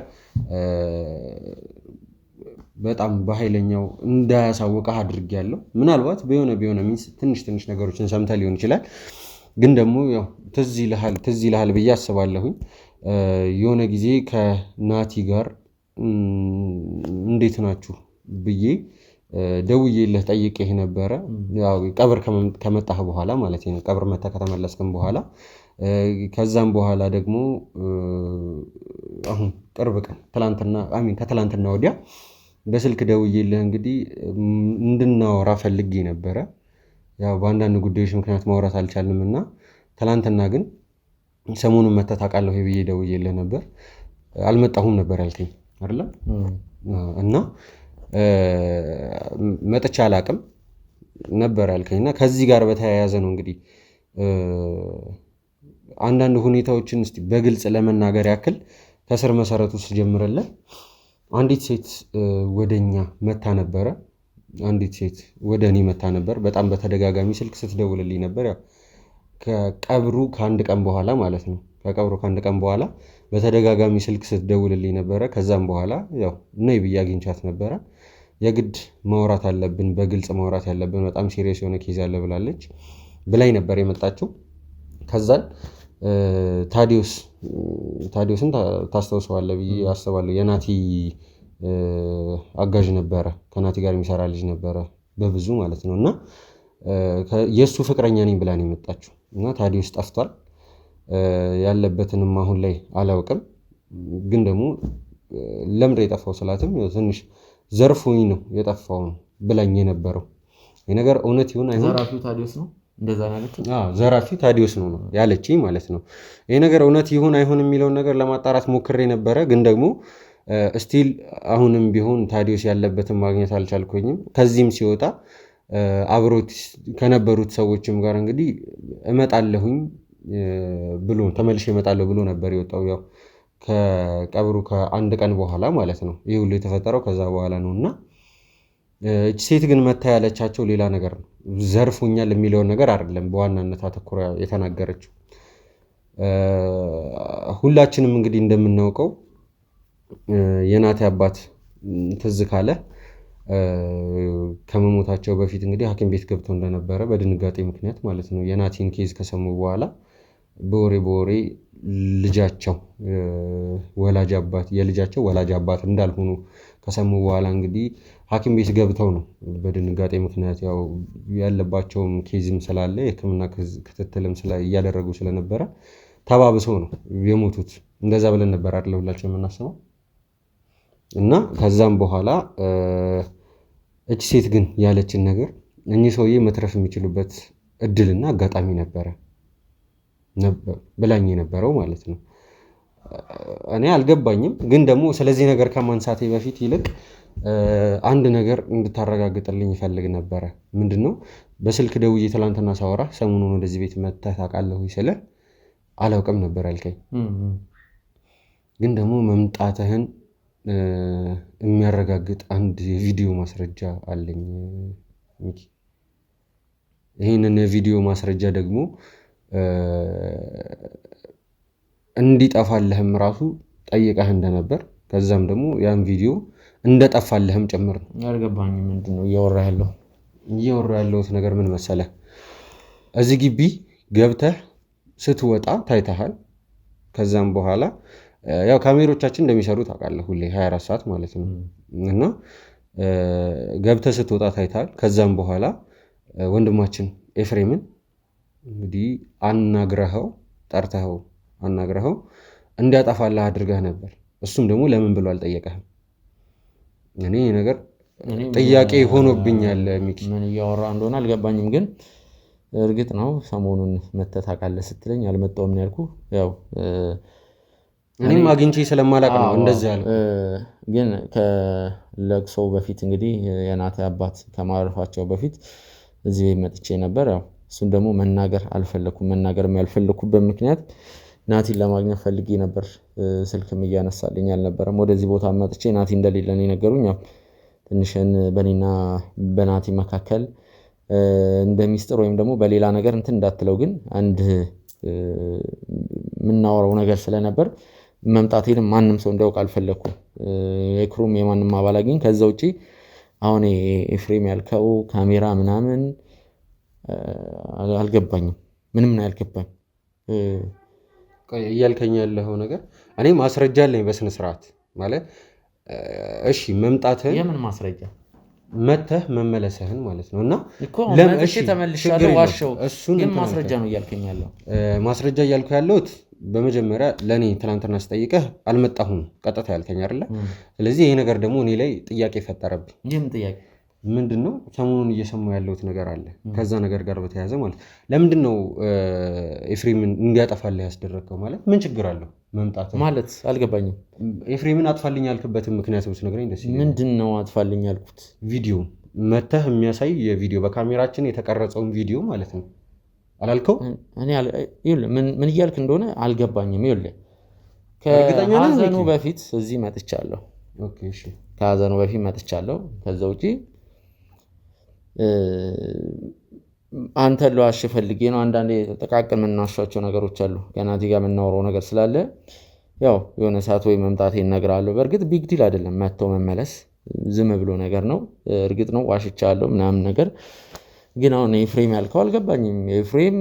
በጣም በኃይለኛው እንዳያሳውቅህ አድርጌያለሁ። ምናልባት በሆነ ሚንስ ትንሽ ነገሮችን ሰምተህ ሊሆን ይችላል። ግን ደግሞ ያው ትዝ ይልሃል ብዬ አስባለሁኝ። የሆነ ጊዜ ከናቲ ጋር እንዴት ናችሁ ብዬ ደውዬልህ ጠይቄህ ነበረ። ያው ቀብር ከመጣህ በኋላ ማለት ነው። ቀብር መተህ ከተመለስክም በኋላ ከዛም በኋላ ደግሞ አሁን ቅርብ ቀን ከትላንትና ወዲያ በስልክ ደውዬልህ እንግዲህ እንድናወራ ፈልጌ ነበረ። ያው በአንዳንድ ጉዳዮች ምክንያት ማውራት አልቻልንም እና ትላንትና ግን ሰሞኑን መተህ ታውቃለህ ብዬ ደውዬልህ ነበር። አልመጣሁም ነበር ያልከኝ አይደለ? እና መጥቼ አላቅም ነበር ያልከኝ እና ከዚህ ጋር በተያያዘ ነው እንግዲህ አንዳንድ ሁኔታዎችን እስቲ በግልጽ ለመናገር ያክል ከስር መሰረቱ ስጀምርልህ አንዲት ሴት ወደኛ መታ ነበረ። አንዲት ሴት ወደ እኔ መታ ነበር። በጣም በተደጋጋሚ ስልክ ስትደውልልኝ ነበር። ያው ከቀብሩ ከአንድ ቀን በኋላ ማለት ነው። ከቀብሩ ከአንድ ቀን በኋላ በተደጋጋሚ ስልክ ስትደውልልኝ ነበረ። ከዛም በኋላ ያው ነይ ብዬ አግኝቻት ነበረ። የግድ ማውራት አለብን፣ በግልጽ ማውራት ያለብን፣ በጣም ሲሪየስ የሆነ ኬዝ አለ ብላለች ብላኝ ነበር የመጣችው። ከዛን ታዲዮስን ታስታውሰዋለህ ብዬ አስባለሁ። የናቲ አጋዥ ነበረ፣ ከናቲ ጋር የሚሰራ ልጅ ነበረ በብዙ ማለት ነው። እና የእሱ ፍቅረኛ ነኝ ብላ ነው የመጣችው። እና ታዲዮስ ጠፍቷል፣ ያለበትንም አሁን ላይ አላውቅም። ግን ደግሞ ለምንድን ነው የጠፋው ስላትም ትንሽ ዘርፎኝ ነው የጠፋው ብላኝ የነበረው። ይህ ነገር እውነት ይሁን አይሁን ዘራፊው ታዲዮስ ነው እንደዛ ማለት ነው። ዘራፊው ታዲዮስ ነው ያለችኝ ማለት ነው። ይህ ነገር እውነት ይሁን አይሁን የሚለውን ነገር ለማጣራት ሞክሬ ነበረ። ግን ደግሞ ስቲል አሁንም ቢሆን ታዲዮስ ያለበትን ማግኘት አልቻልኩኝም። ከዚህም ሲወጣ አብሮት ከነበሩት ሰዎችም ጋር እንግዲህ እመጣለሁኝ ብሎ ተመልሼ እመጣለሁ ብሎ ነበር የወጣው። ያው ከቀብሩ ከአንድ ቀን በኋላ ማለት ነው። ይህ ሁሉ የተፈጠረው ከዛ በኋላ ነው። እና እቺ ሴት ግን መታ ያለቻቸው ሌላ ነገር ነው። ዘርፉኛል የሚለውን ነገር አይደለም በዋናነት አተኩራ የተናገረችው። ሁላችንም እንግዲህ እንደምናውቀው የናቲ አባት ትዝ ካለ ከመሞታቸው በፊት እንግዲህ ሐኪም ቤት ገብተው እንደነበረ በድንጋጤ ምክንያት ማለት ነው። የናቲን ኬዝ ከሰሙ በኋላ በወሬ ልጃቸው የልጃቸው ወላጅ አባት እንዳልሆኑ ከሰሙ በኋላ እንግዲህ ሐኪም ቤት ገብተው ነው በድንጋጤ ምክንያት ያው ያለባቸውም ኬዝም ስላለ የሕክምና ክትትልም እያደረጉ ስለነበረ ተባብሰው ነው የሞቱት። እንደዛ ብለን ነበር አይደል ሁላችን የምናስበው። እና ከዛም በኋላ እቺ ሴት ግን ያለችን ነገር እኚህ ሰውዬ መትረፍ የሚችሉበት እድልና አጋጣሚ ነበረ ብላኝ የነበረው ማለት ነው። እኔ አልገባኝም። ግን ደግሞ ስለዚህ ነገር ከማንሳቴ በፊት ይልቅ አንድ ነገር እንድታረጋግጥልኝ ይፈልግ ነበረ። ምንድነው? በስልክ ደውዬ ትላንትና ሳወራ ሰሞኑን ወደዚህ ቤት መተህ ታውቃለህ ስልህ አላውቅም ነበር ያልከኝ። ግን ደግሞ መምጣትህን የሚያረጋግጥ አንድ የቪዲዮ ማስረጃ አለኝ ሚኪ። ይህንን የቪዲዮ ማስረጃ ደግሞ እንዲጠፋልህም ራሱ ጠይቀህ እንደነበር፣ ከዛም ደግሞ ያን ቪዲዮ እንደጠፋልህም ጭምር ነው። አልገባኝም። ምንድነው እያወራህ ያለው? ያለሁት ነገር ምን መሰለህ? እዚህ ግቢ ገብተህ ስትወጣ ታይተሃል። ከዛም በኋላ ያው ካሜሮቻችን እንደሚሰሩ ታውቃለህ፣ ሁሌ 24 ሰዓት ማለት ነው። እና ገብተህ ስትወጣ ታይተሃል። ከዛም በኋላ ወንድማችን ኤፍሬምን እንግዲህ አናግረኸው እንዲያጠፋልህ አድርገህ ነበር። እሱም ደግሞ ለምን ብሎ አልጠየቀህም? እኔ ነገር ጥያቄ ሆኖብኛል ሚኪ። ምን እያወራ እንደሆነ አልገባኝም። ግን እርግጥ ነው ሰሞኑን መተህ ታውቃለህ ስትለኝ አልመጣሁም ነው ያልኩህ። ያው እኔም አግኝቼ ስለማላቅ ነው እንደዚህ ያልኩ። ግን ከለቅሶው በፊት እንግዲህ የናቲ አባት ከማረፋቸው በፊት እዚህ መጥቼ ነበር። ያው እሱን ደግሞ መናገር አልፈለኩም። መናገር ያልፈለኩበት ምክንያት ናቲን ለማግኘት ፈልጌ ነበር። ስልክም እያነሳልኝ አልነበረም። ወደዚህ ቦታ መጥቼ ናቲ እንደሌለ ነው የነገሩኝ። ያው ትንሽን በኔና በናቲ መካከል እንደ ሚስጥር ወይም ደግሞ በሌላ ነገር እንትን እንዳትለው፣ ግን አንድ የምናወራው ነገር ስለነበር መምጣቴንም ማንም ሰው እንዲያውቅ አልፈለኩም። የክሩም የማንም አባል ግን ከዛ ውጪ አሁን ኤፍሬም ያልከው ካሜራ ምናምን አልገባኝም። ምንም ነው ያልገባኝ። እያልከኝ ያለው ነገር እኔ ማስረጃ አለኝ በስነ ስርዓት ማለት እሺ፣ መምጣትህን የምን ማስረጃ መተህ መመለስህን ማለት ነው። እና ለምን ተመልሻለሁ ዋሸው? ግን ማስረጃ ነው እያልከኝ ያለው። ማስረጃ እያልኩ ያለሁት በመጀመሪያ ለእኔ ትናንትና ስጠይቀህ አልመጣሁም ቀጥታ ያልከኝ አይደለ? ስለዚህ ይሄ ነገር ደግሞ እኔ ላይ ጥያቄ ፈጠረብኝ። ይህም ጥያቄ ምንድን ነው? ሰሞኑን እየሰማሁ ያለሁት ነገር አለ ከዛ ነገር ጋር በተያያዘ ማለት ለምንድን ነው ኤፍሬምን እንዲያጠፋልህ ያስደረግከው? ማለት ምን ችግር አለው መምጣት ማለት አልገባኝም። ኤፍሬምን አጥፋልኝ ያልክበትን ምክንያት ብትነግረኝ ደስ ይለኛል። ምንድን ነው አጥፋልኝ ያልኩት? ቪዲዮ መተህ የሚያሳይ የቪዲዮ በካሜራችን የተቀረጸውን ቪዲዮ ማለት ነው አላልከው? ምን እያልክ እንደሆነ አልገባኝም። ይኸውልህ ከሀዘኑ በፊት እዚህ መጥቻለሁ። ከሀዘኑ በፊት መጥቻለሁ። ከዛ ውጪ አንተ ለዋሽ ፈልጌ ነው። አንዳንዴ ጥቃቅን የምናሻቸው ነገሮች አሉ። ከናቲ ጋር የምናወራው ነገር ስላለ ያው የሆነ ሰዓት ወይ መምጣቴ እነግርሃለሁ። በእርግጥ ቢግ ዲል አይደለም፣ መጥቶ መመለስ ዝም ብሎ ነገር ነው። እርግጥ ነው ዋሽቻለሁ ምናምን ነገር፣ ግን አሁን ኤፍሬም ያልከው አልገባኝም። ኤፍሬም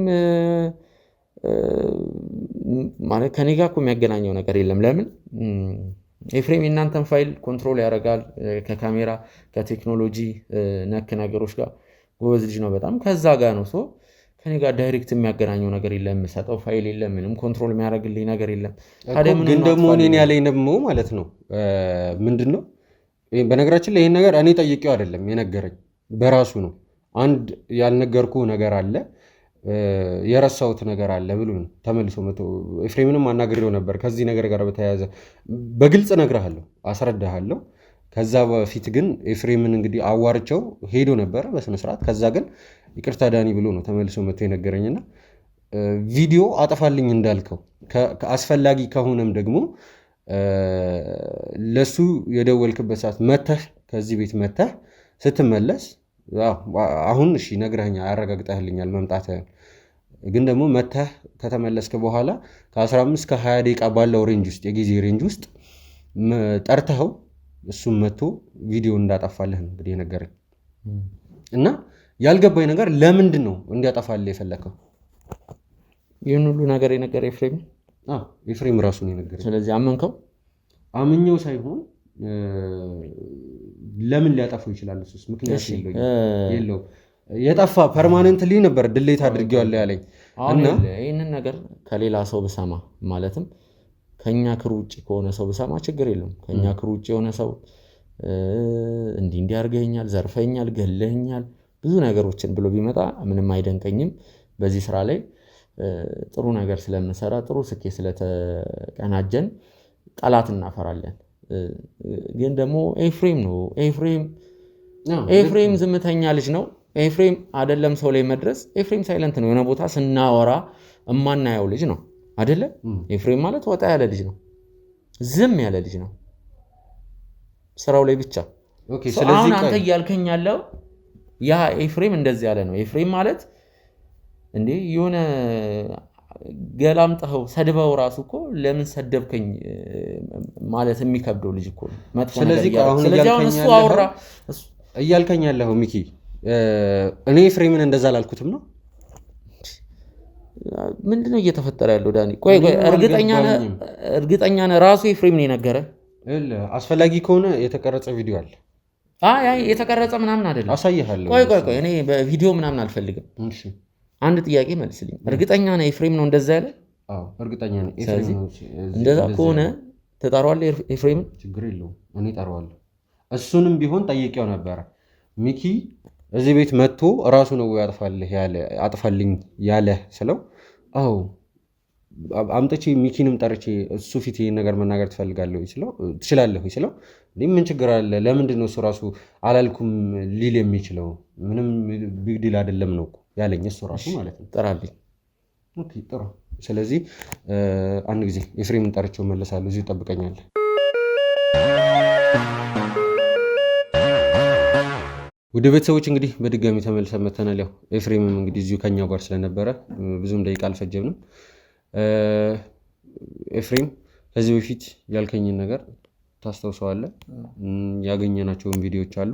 ማለት ከኔ ጋር እኮ የሚያገናኘው ነገር የለም። ለምን ኤፍሬም የእናንተን ፋይል ኮንትሮል ያደርጋል። ከካሜራ ከቴክኖሎጂ ነክ ነገሮች ጋር ጎበዝ ልጅ ነው በጣም። ከዛ ጋር ነው ሰው ከኔ ጋር ዳይሬክት የሚያገናኘው ነገር የለም። የምሰጠው ፋይል የለም። ምንም ኮንትሮል የሚያደርግልኝ ነገር የለም። ግን ደግሞ እኔን ያለኝ ደግሞ ማለት ነው ምንድን ነው፣ በነገራችን ላይ ይህን ነገር እኔ ጠይቄው አይደለም የነገረኝ፣ በራሱ ነው። አንድ ያልነገርኩ ነገር አለ የረሳሁት ነገር አለ ብሎ ነው ተመልሶ መቶ። ኤፍሬምንም አናግሬው ነበር ከዚህ ነገር ጋር በተያያዘ በግልጽ እነግርሃለሁ፣ አስረዳሃለሁ። ከዛ በፊት ግን ኤፍሬምን እንግዲህ አዋርቸው ሄዶ ነበረ በስነስርዓት። ከዛ ግን ይቅርታ ዳኒ ብሎ ነው ተመልሶ መቶ የነገረኝና ቪዲዮ አጠፋልኝ እንዳልከው አስፈላጊ ከሆነም ደግሞ ለሱ የደወልክበት ሰዓት መተህ ከዚህ ቤት መተህ ስትመለስ አሁን እሺ ነግረኸኛል፣ አረጋግጠህልኛል መምጣትህን። ግን ደግሞ መተህ ከተመለስክ በኋላ ከ15 ከ20 ደቂቃ ባለው ሬንጅ ውስጥ የጊዜ ሬንጅ ውስጥ ጠርተኸው እሱም መጥቶ ቪዲዮ እንዳጠፋልህ ነው እንግዲህ የነገረኝ። እና ያልገባኝ ነገር ለምንድን ነው እንዲያጠፋልህ የፈለከው? ይህን ሁሉ ነገር የነገረ ኤፍሬም? ኤፍሬም ራሱ ነው የነገረኝ። ስለዚህ አመንከው? አምኜው ሳይሆን ለምን ሊያጠፋው ይችላል? እሱስ ምክንያት የለውም። የጠፋ ፐርማነንትሊ ነበር ድሌት አድርጌዋለሁ ያለኝ። እና ይህንን ነገር ከሌላ ሰው ብሰማ ማለትም ከኛ ክሩ ውጭ ከሆነ ሰው ብሰማ ችግር የለውም። ከኛ ክሩ ውጭ የሆነ ሰው እንዲህ አድርገኛል፣ ዘርፈኛል፣ ገለኛል ብዙ ነገሮችን ብሎ ቢመጣ ምንም አይደንቀኝም። በዚህ ስራ ላይ ጥሩ ነገር ስለምሰራ ጥሩ ስኬት ስለተቀናጀን ጠላት እናፈራለን። ግን ደግሞ ኤፍሬም ነው። ኤፍሬም ዝምተኛ ልጅ ነው። ኤፍሬም አይደለም ሰው ላይ መድረስ። ኤፍሬም ሳይለንት ነው። የሆነ ቦታ ስናወራ እማናየው ልጅ ነው አይደለ? ኤፍሬም ማለት ወጣ ያለ ልጅ ነው። ዝም ያለ ልጅ ነው ስራው ላይ ብቻ። አሁን አንተ እያልከኝ ያለው ያ ኤፍሬም እንደዚህ ያለ ነው። ኤፍሬም ማለት እንዴ የሆነ ገላምጠኸው ሰድበው ራሱ እኮ ለምን ሰደብከኝ ማለት የሚከብደው ልጅ እኮ ነው። መጥፎ ነገር ስለዚህ አሁን እሱ አወራ እያልከኝ ያለው ሚኪ፣ እኔ ኤፍሬምን እንደዛ አላልኩትም ነው። ምንድነው እየተፈጠረ ያለው ዳኒ? ቆይ እርግጠኛ ነህ ራሱ ኤፍሬም ነው የነገረህ? አስፈላጊ ከሆነ የተቀረጸ ቪዲዮ አለ። አይ የተቀረጸ ምናምን አይደለም፣ አሳይሃለሁ። ቆይ እኔ በቪዲዮ ምናምን አልፈልግም። አንድ ጥያቄ መልስልኝ። እርግጠኛ ነህ ኤፍሬም ነው እንደዛ ያለ? አዎ እርግጠኛ ነኝ። እንደዛ ከሆነ ተጣራዋለህ ኤፍሬምን? ችግር የለውም እኔ እጠራዋለሁ። እሱንም ቢሆን ጠይቄው ነበረ። ሚኪ እዚህ ቤት መጥቶ እራሱ ነው አጥፋልኝ ያለ ስለው፣ አዎ አምጥቼ ሚኪንም ጠርቼ እሱ ፊት ይሄን ነገር መናገር ትችላለህ ስለው ምን ችግር አለ? ለምንድን ነው እሱ ራሱ አላልኩም ሊል የሚችለው? ምንም ቢግ ዲል አይደለም ነው ያለኝ እሱ ራሱ ማለት ነው። ጥራልኝ። ኦኬ ጥሩ። ስለዚህ አንድ ጊዜ ኤፍሬምን ጠርቼው መለሳለሁ። እዚሁ ይጠብቀኛል። ወደ ቤተሰቦች እንግዲህ በድጋሚ ተመልሰን መተናል። ያው ኤፍሬምም እንግዲህ እዚሁ ከኛው ጋር ስለነበረ ብዙም ደቂቃ አልፈጀብንም። ኤፍሬም ከዚህ በፊት ያልከኝን ነገር ታስታውሰዋለህ? ያገኘናቸውን ቪዲዮዎች አሉ።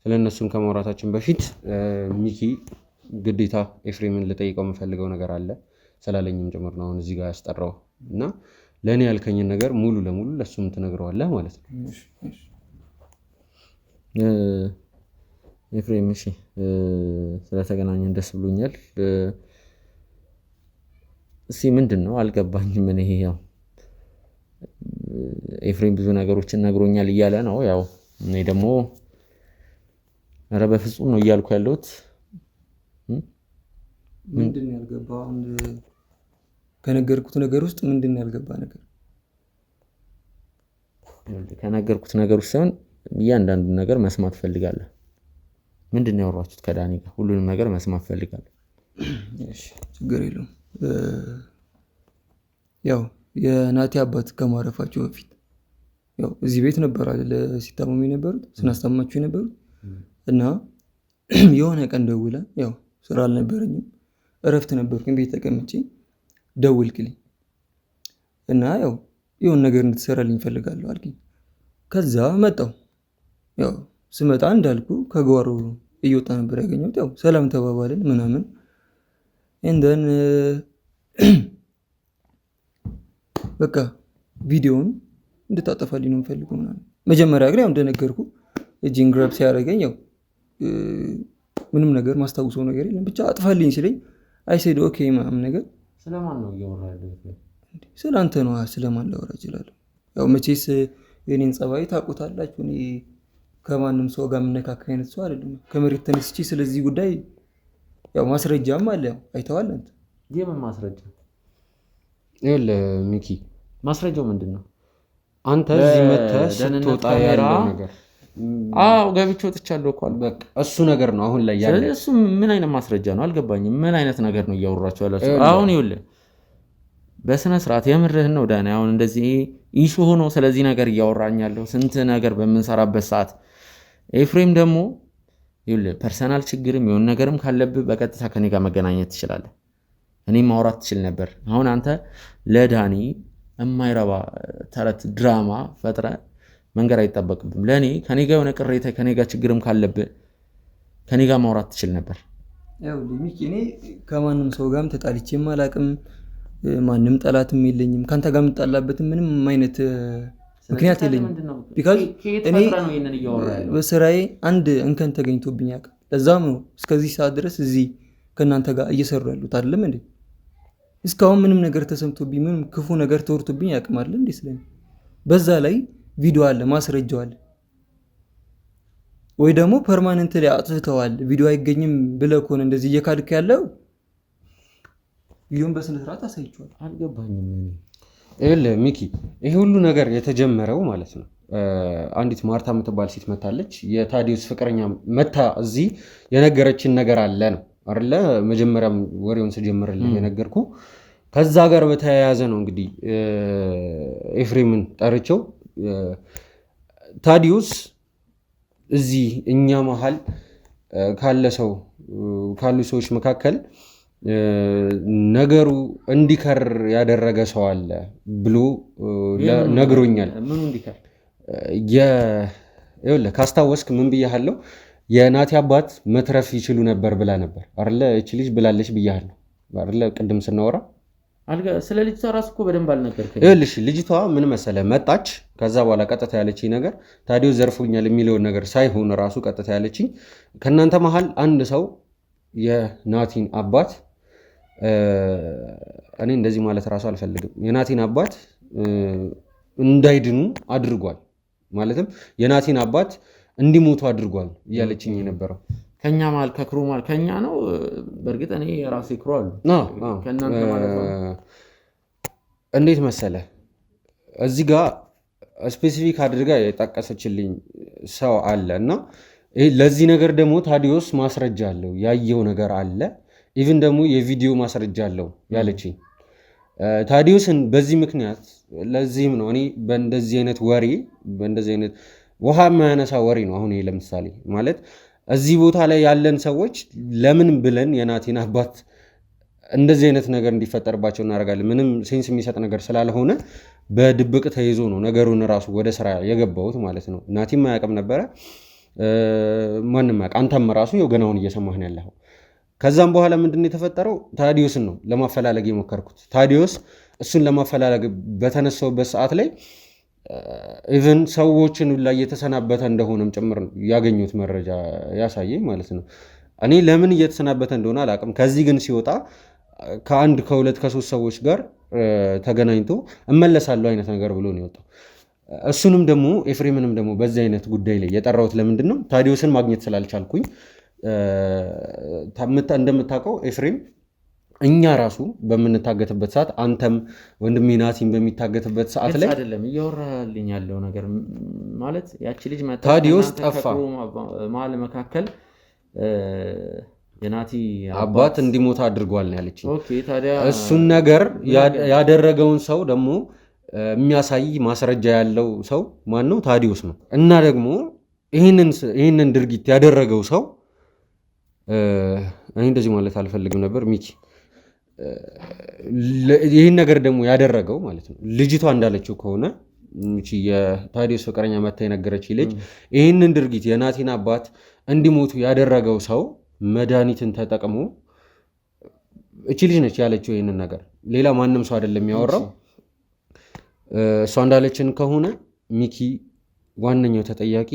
ስለነሱም ከማውራታችን በፊት ሚኪ ግዴታ ኤፍሬምን ልጠይቀው የምፈልገው ነገር አለ ስላለኝም ጭምር ነው አሁን እዚህ ጋር ያስጠራው እና ለእኔ ያልከኝን ነገር ሙሉ ለሙሉ ለሱም ትነግረዋለህ ማለት ነው። ኤፍሬም እሺ፣ ስለተገናኘን ደስ ብሎኛል። እስኪ ምንድን ነው አልገባኝም። ምን ይሄ ያው ኤፍሬም ብዙ ነገሮችን ነግሮኛል እያለ ነው። ያው እኔ ደግሞ ኧረ በፍጹም ነው እያልኩ ያለሁት። ምንድን ነው ያልገባ? ከነገርኩት ነገር ውስጥ ምንድን ነው ያልገባ ነገር? ከነገርኩት ነገር ውስጥ ሳይሆን እያንዳንዱ ነገር መስማት ፈልጋለሁ። ምንድን ነው ያወራችሁት ከዳኒ ጋር? ሁሉንም ነገር መስማት ፈልጋለሁ። እሺ ችግር የለውም። ያው የናቲ አባት ከማረፋቸው በፊት ያው እዚህ ቤት ነበር አይደል ሲታመሙ የነበሩት ስናስታመማቸው የነበሩት እና የሆነ ቀን ደውላ ያው ስራ አልነበረኝም እረፍት ነበርኩኝ ቤት ተቀምጬ ደውልክልኝ እና ያው የሆነ ነገር እንድትሰራልኝ እፈልጋለሁ አልኩኝ። ከዛ መጣሁ። ያው ስመጣ እንዳልኩ ከጓሮ እየወጣ ነበር ያገኘሁት። ያው ሰላም ተባባልን ምናምን እንደን በቃ ቪዲዮውን እንድታጠፋልኝ ነው የምፈልገው ምናምን። መጀመሪያ ግን ያው እንደነገርኩ እጄን ግራብ ሲያደርገኝ ያው ምንም ነገር ማስታውሰው ነገር የለም ብቻ አጥፋልኝ ሲለኝ አይሴድ ኦኬ ምናምን ነገር። ስለማን ነው እያወራህ ያለው? ስለ አንተ ነው። ስለማን ላወራ እችላለሁ? ያው መቼስ የኔን ጸባይ ታውቁታላችሁ። እኔ ከማንም ሰው ጋር የምነካካ አይነት ሰው አይደለም። ከመሬት ተነስቼ ስለዚህ ጉዳይ ያው ማስረጃም አለ። ያው አይተዋል አንተ። የምን ማስረጃ? ይኸውልህ ሚኪ ማስረጃው ምንድን ነው? አንተ እዚህ መተህ ስትወጣ ያለው ነገር አዎ ገብቼ ወጥቻለሁ እኮ አልኩህ። በቃ እሱ ነገር ነው አሁን ላይ ያለው። ስለዚህ እሱ ምን አይነት ማስረጃ ነው አልገባኝም። ምን አይነት ነገር ነው እያወራችሁ ያላችሁ? አሁን ይኸውልህ በስነ ስርዓት የምርህን ነው ዳኒ። አሁን እንደዚህ ኢሹ ሆኖ ስለዚህ ነገር እያወራኛለሁ ስንት ነገር በምንሰራበት ሰዓት ኤፍሬም ደግሞ ይኸውልህ ፐርሰናል ችግርም የሆነ ነገርም ካለብህ በቀጥታ ከኔ ጋር መገናኘት ትችላለህ። እኔ ማውራት ትችል ነበር። አሁን አንተ ለዳኒ የማይረባ ተረት ድራማ ፈጥረ መንገር አይጠበቅብም። ለእኔ ከኔ ጋር የሆነ ቅሬታ ከኔ ጋር ችግርም ካለብህ ከኔ ጋር ማውራት ትችል ነበር። ያው ሚኪ እኔ ከማንም ሰው ጋርም ተጣልቼም አላውቅም። ማንም ጠላትም የለኝም። ካንተ ጋር የምጣላበትም ምንም አይነት ምክንያት የለኝም። ቢካዝ እኔ በስራዬ አንድ እንከን ተገኝቶብኝ ያውቃል። ለዛም ነው እስከዚህ ሰዓት ድረስ እዚህ ከእናንተ ጋር እየሰሩ ያሉት አይደለም እንዴ? እስካሁን ምንም ነገር ተሰምቶብኝ ምንም ክፉ ነገር ተወርቶብኝ ያውቅም አይደል እንዴ? ስለኝ በዛ ላይ ቪዲዮ አለ፣ ማስረጃው አለ። ወይ ደግሞ ፐርማነንት ላይ አጥፍተዋል ቪዲዮ አይገኝም ብለህ ከሆነ እንደዚህ እየካድክ ያለው ቪዲዮን በስነ ስርዓት አሳይቼዋለሁ። አልገባኝም። ይኸውልህ ሚኪ ይሄ ሁሉ ነገር የተጀመረው ማለት ነው አንዲት ማርታ የምትባል ሴት መታለች። የታዲዮስ ፍቅረኛ መታ እዚህ የነገረችን ነገር አለ ነው አይደለ? መጀመሪያም ወሬውን ስጀምርልህ የነገርኩ ከዛ ጋር በተያያዘ ነው። እንግዲህ ኤፍሬምን ጠርቼው ታዲዮስ እዚህ እኛ መሀል ካሉ ሰዎች መካከል ነገሩ እንዲከር ያደረገ ሰው አለ ብሎ ነግሮኛል። ምን እንዲከር? ይኸውልህ ካስታወስክ ምን ብያለሁ? የናቲ አባት መትረፍ ይችሉ ነበር ብላ ነበር አይደለ? እቺ ልጅ ብላለች ብያለሁ አይደለ? ቅድም ስናወራ ስለ ልጅቷ ራሱ እኮ በደንብ አልነገርከኝም። ይኸውልሽ ልጅቷ ምን መሰለ መጣች። ከዛ በኋላ ቀጥታ ያለችኝ ነገር ታዲዮስ ዘርፎኛል የሚለውን ነገር ሳይሆን ራሱ ቀጥታ ያለችኝ ከእናንተ መሀል አንድ ሰው የናቲን አባት እኔ እንደዚህ ማለት ራሱ አልፈልግም፣ የናቲን አባት እንዳይድኑ አድርጓል፣ ማለትም የናቲን አባት እንዲሞቱ አድርጓል እያለችኝ የነበረው። ከኛ መሀል ከክሩ መሀል ከኛ ነው። በእርግጥ እኔ የራሴ ክሩ አሉ ከእናንተ ማለት ነው። እንዴት መሰለ እዚህ ጋር ስፔሲፊክ አድርጋ የጠቀሰችልኝ ሰው አለ እና ለዚህ ነገር ደግሞ ታዲዮስ ማስረጃ አለው፣ ያየው ነገር አለ። ኢቭን ደግሞ የቪዲዮ ማስረጃ አለው ያለችኝ ታዲዮስን በዚህ ምክንያት ለዚህም ነው እኔ በእንደዚህ አይነት ወሬ በእንደዚህ አይነት ውሃ የማያነሳ ወሬ ነው። አሁን ለምሳሌ ማለት እዚህ ቦታ ላይ ያለን ሰዎች ለምን ብለን የናቲን አባት እንደዚህ አይነት ነገር እንዲፈጠርባቸው እናደርጋለን? ምንም ሴንስ የሚሰጥ ነገር ስላልሆነ በድብቅ ተይዞ ነው ነገሩን ራሱ ወደ ስራ የገባሁት ማለት ነው። ናቲም አያውቅም ነበረ፣ ማንም አያውቅ። አንተም ራሱ ገናውን እየሰማህ ነው ያለኸው። ከዛም በኋላ ምንድን ነው የተፈጠረው? ታዲዮስን ነው ለማፈላለግ የሞከርኩት። ታዲዮስ እሱን ለማፈላለግ በተነሳውበት ሰዓት ላይ ኢቨን ሰዎችን ላይ እየተሰናበተ እንደሆነም ጭምር ነው ያገኙት መረጃ ያሳየኝ ማለት ነው። እኔ ለምን እየተሰናበተ እንደሆነ አላውቅም። ከዚህ ግን ሲወጣ ከአንድ ከሁለት ከሶስት ሰዎች ጋር ተገናኝቶ እመለሳለሁ አይነት ነገር ብሎ ነው የወጣው። እሱንም ደግሞ ኤፍሬምንም ደግሞ በዚህ አይነት ጉዳይ ላይ የጠራሁት ለምንድን ነው? ታዲዮስን ማግኘት ስላልቻልኩኝ። እንደምታውቀው ኤፍሬም እኛ ራሱ በምንታገትበት ሰዓት አንተም ወንድሜ ናቲም በሚታገትበት ሰዓት ላይ አይደለም እያወራልኝ ያለው ነገር ማለት ያቺ ልጅ ታዲዮስ ጠፋ መሀል መካከል የናቲ አባት እንዲሞት አድርጓል ነው ያለችኝ። እሱን ነገር ያደረገውን ሰው ደግሞ የሚያሳይ ማስረጃ ያለው ሰው ማን ነው? ታዲዮስ ነው። እና ደግሞ ይህንን ድርጊት ያደረገው ሰው እኔ እንደዚህ ማለት አልፈልግም ነበር ሚኪ፣ ይህን ነገር ደግሞ ያደረገው ማለት ነው ልጅቷ እንዳለችው ከሆነ የታዲዮስ ፍቅረኛ መታ የነገረች ልጅ ይህንን ድርጊት የናቲን አባት እንዲሞቱ ያደረገው ሰው መድኃኒትን ተጠቅሞ እቺ ልጅ ነች ያለችው ይህንን ነገር፣ ሌላ ማንም ሰው አይደለም ያወራው። እሷ እንዳለችን ከሆነ ሚኪ ዋነኛው ተጠያቂ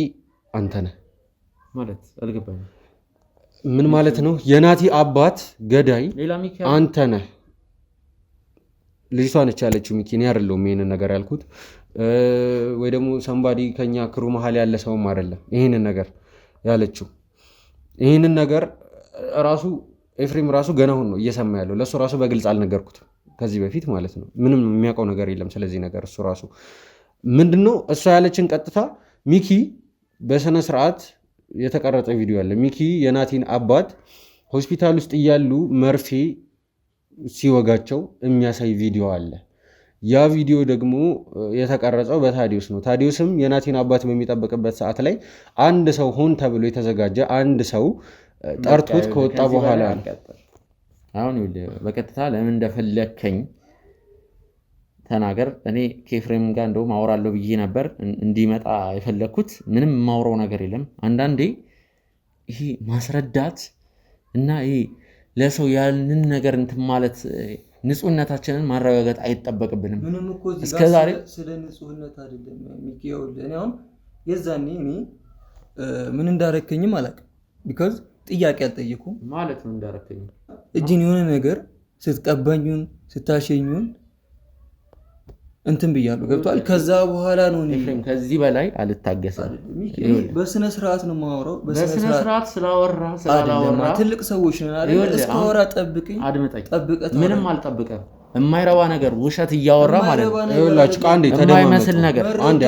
አንተ ነህ ማለት አልገባኝም። ምን ማለት ነው? የናቲ አባት ገዳይ አንተ ነህ። ልጅቷ ነች ያለችው ሚኪ፣ እኔ አይደለሁም ይህንን ነገር ያልኩት፣ ወይ ደግሞ ሰንባዲ ከኛ ክሩ መሀል ያለ ሰውም አይደለም ይህንን ነገር ያለችው። ይህንን ነገር ራሱ ኤፍሬም ራሱ ገና አሁን ነው እየሰማ ያለው። ለእሱ ራሱ በግልጽ አልነገርኩትም ከዚህ በፊት ማለት ነው። ምንም የሚያውቀው ነገር የለም ስለዚህ ነገር። እሱ ራሱ ምንድነው እሷ ያለችን ቀጥታ ሚኪ በስነ ስርዓት የተቀረጸ ቪዲዮ አለ። ሚኪ የናቲን አባት ሆስፒታል ውስጥ እያሉ መርፌ ሲወጋቸው የሚያሳይ ቪዲዮ አለ። ያ ቪዲዮ ደግሞ የተቀረጸው በታዲዮስ ነው። ታዲዮስም የናቲን አባት በሚጠብቅበት ሰዓት ላይ አንድ ሰው ሆን ተብሎ የተዘጋጀ አንድ ሰው ጠርቶት ከወጣ በኋላ አሁን በቀጥታ ለምን እንደፈለከኝ ተናገር። እኔ ከኤፍሬም ጋር እንደውም አወራለሁ ብዬ ነበር እንዲመጣ የፈለግኩት። ምንም የማውራው ነገር የለም። አንዳንዴ ይሄ ማስረዳት እና ይሄ ለሰው ያንን ነገር እንትን ማለት ንጹህነታችንን ማረጋገጥ አይጠበቅብንም። እስከዛሬ ስለ ንጹህነት አይደለም ሚኪያው እኔ አሁን የዛኔ እኔ ምን እንዳረከኝም አላውቅም። ቢኮዝ ጥያቄ አልጠየኩም ማለት ነው። እንዳረከኝ እጂን የሆነ ነገር ስትቀበኙን ስታሸኙን እንትን ብያለሁ። ገብቷል። ከዛ በኋላ ነው ኤፍሬም ከዚህ በላይ አልታገሰም። በስነ ስርዓት ነው የማወራው። በስነ ስርዓት ስላወራ ስላላወራ ትልቅ ሰዎች ነን አይደል? እስካወራ ጠብቀኝ። አድምጠኝ። ምንም አልጠብቀም። የማይረባ ነገር ውሸት እያወራ ማለት ነው። ይኸውላችሁ አንዴ የማይመስል ነገር አንዴ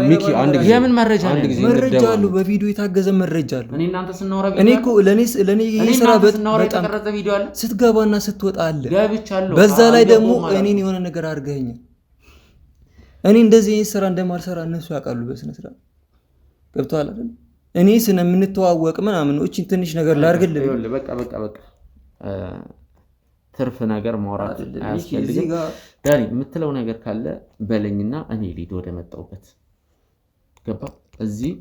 ሚኪ አንድ ጊዜ የምን መረጃ ነው? መረጃ አሉ፣ በቪዲዮ የታገዘ መረጃ አሉ። እኔ እናንተ ስናወራ እኔ እኮ ለኔ ይሄ ስራ በጣም የተቀረጸ ቪዲዮ አለ፣ ስትገባና ስትወጣ አለ። ገብቻለሁ። በዛ ላይ ደግሞ እኔን የሆነ ነገር አድርገኸኛል። እኔ እንደዚህ ይሄን ስራ እንደማልሰራ እነሱ ያውቃሉ በስነ ስርዓት። ገብቶሃል አይደል? እኔ ስለምንተዋወቅ ምናምን እቺ ትንሽ ነገር ላድርግልህ። በቃ ትርፍ ነገር ማውራት አያስፈልግም። ዳኒ የምትለው ነገር ካለ በለኝና እኔ ሊድ ወደ መጣሁበት ገባ። እዚህ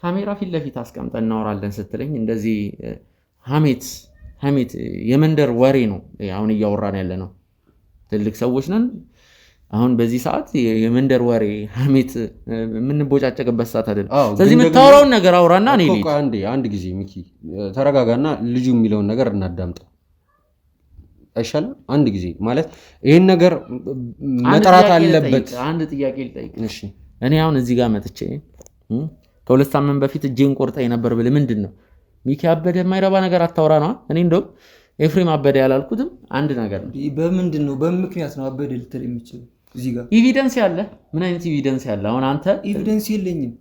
ካሜራ ፊት ለፊት አስቀምጠን እናወራለን ስትለኝ እንደዚህ ሀሜት የመንደር ወሬ ነው አሁን እያወራን ያለ ነው። ትልቅ ሰዎች ነን። አሁን በዚህ ሰዓት የመንደር ወሬ ሀሜት የምንቦጫጨቅበት ሰዓት አይደለም። ስለዚህ የምታወራውን ነገር አውራና እኔ ሊድ አንድ ጊዜ ሚኪ ተረጋጋና ልጁ የሚለውን ነገር እናዳምጠው አይሻልም? አንድ ጊዜ ማለት ይሄን ነገር መጥራት አለበት። አንድ ጥያቄ ልጠይቅ። እሺ እኔ አሁን እዚህ ጋር መጥቼ ከሁለት ሳምንት በፊት እጄን ቆርጠኝ ነበር ብለህ ምንድነው ሚኪ አበደ የማይረባ ነገር አታውራ ነው? እኔ እንደውም ኤፍሬም አበደ ያላልኩትም አንድ ነገር ነው። በምንድን ነው በምክንያት ነው አበደ ልትል የምችለው? እዚህ ጋር ኤቪደንስ ያለ ምን አይነት ኤቪደንስ ያለ? አሁን አንተ ኤቪደንስ የለኝም፣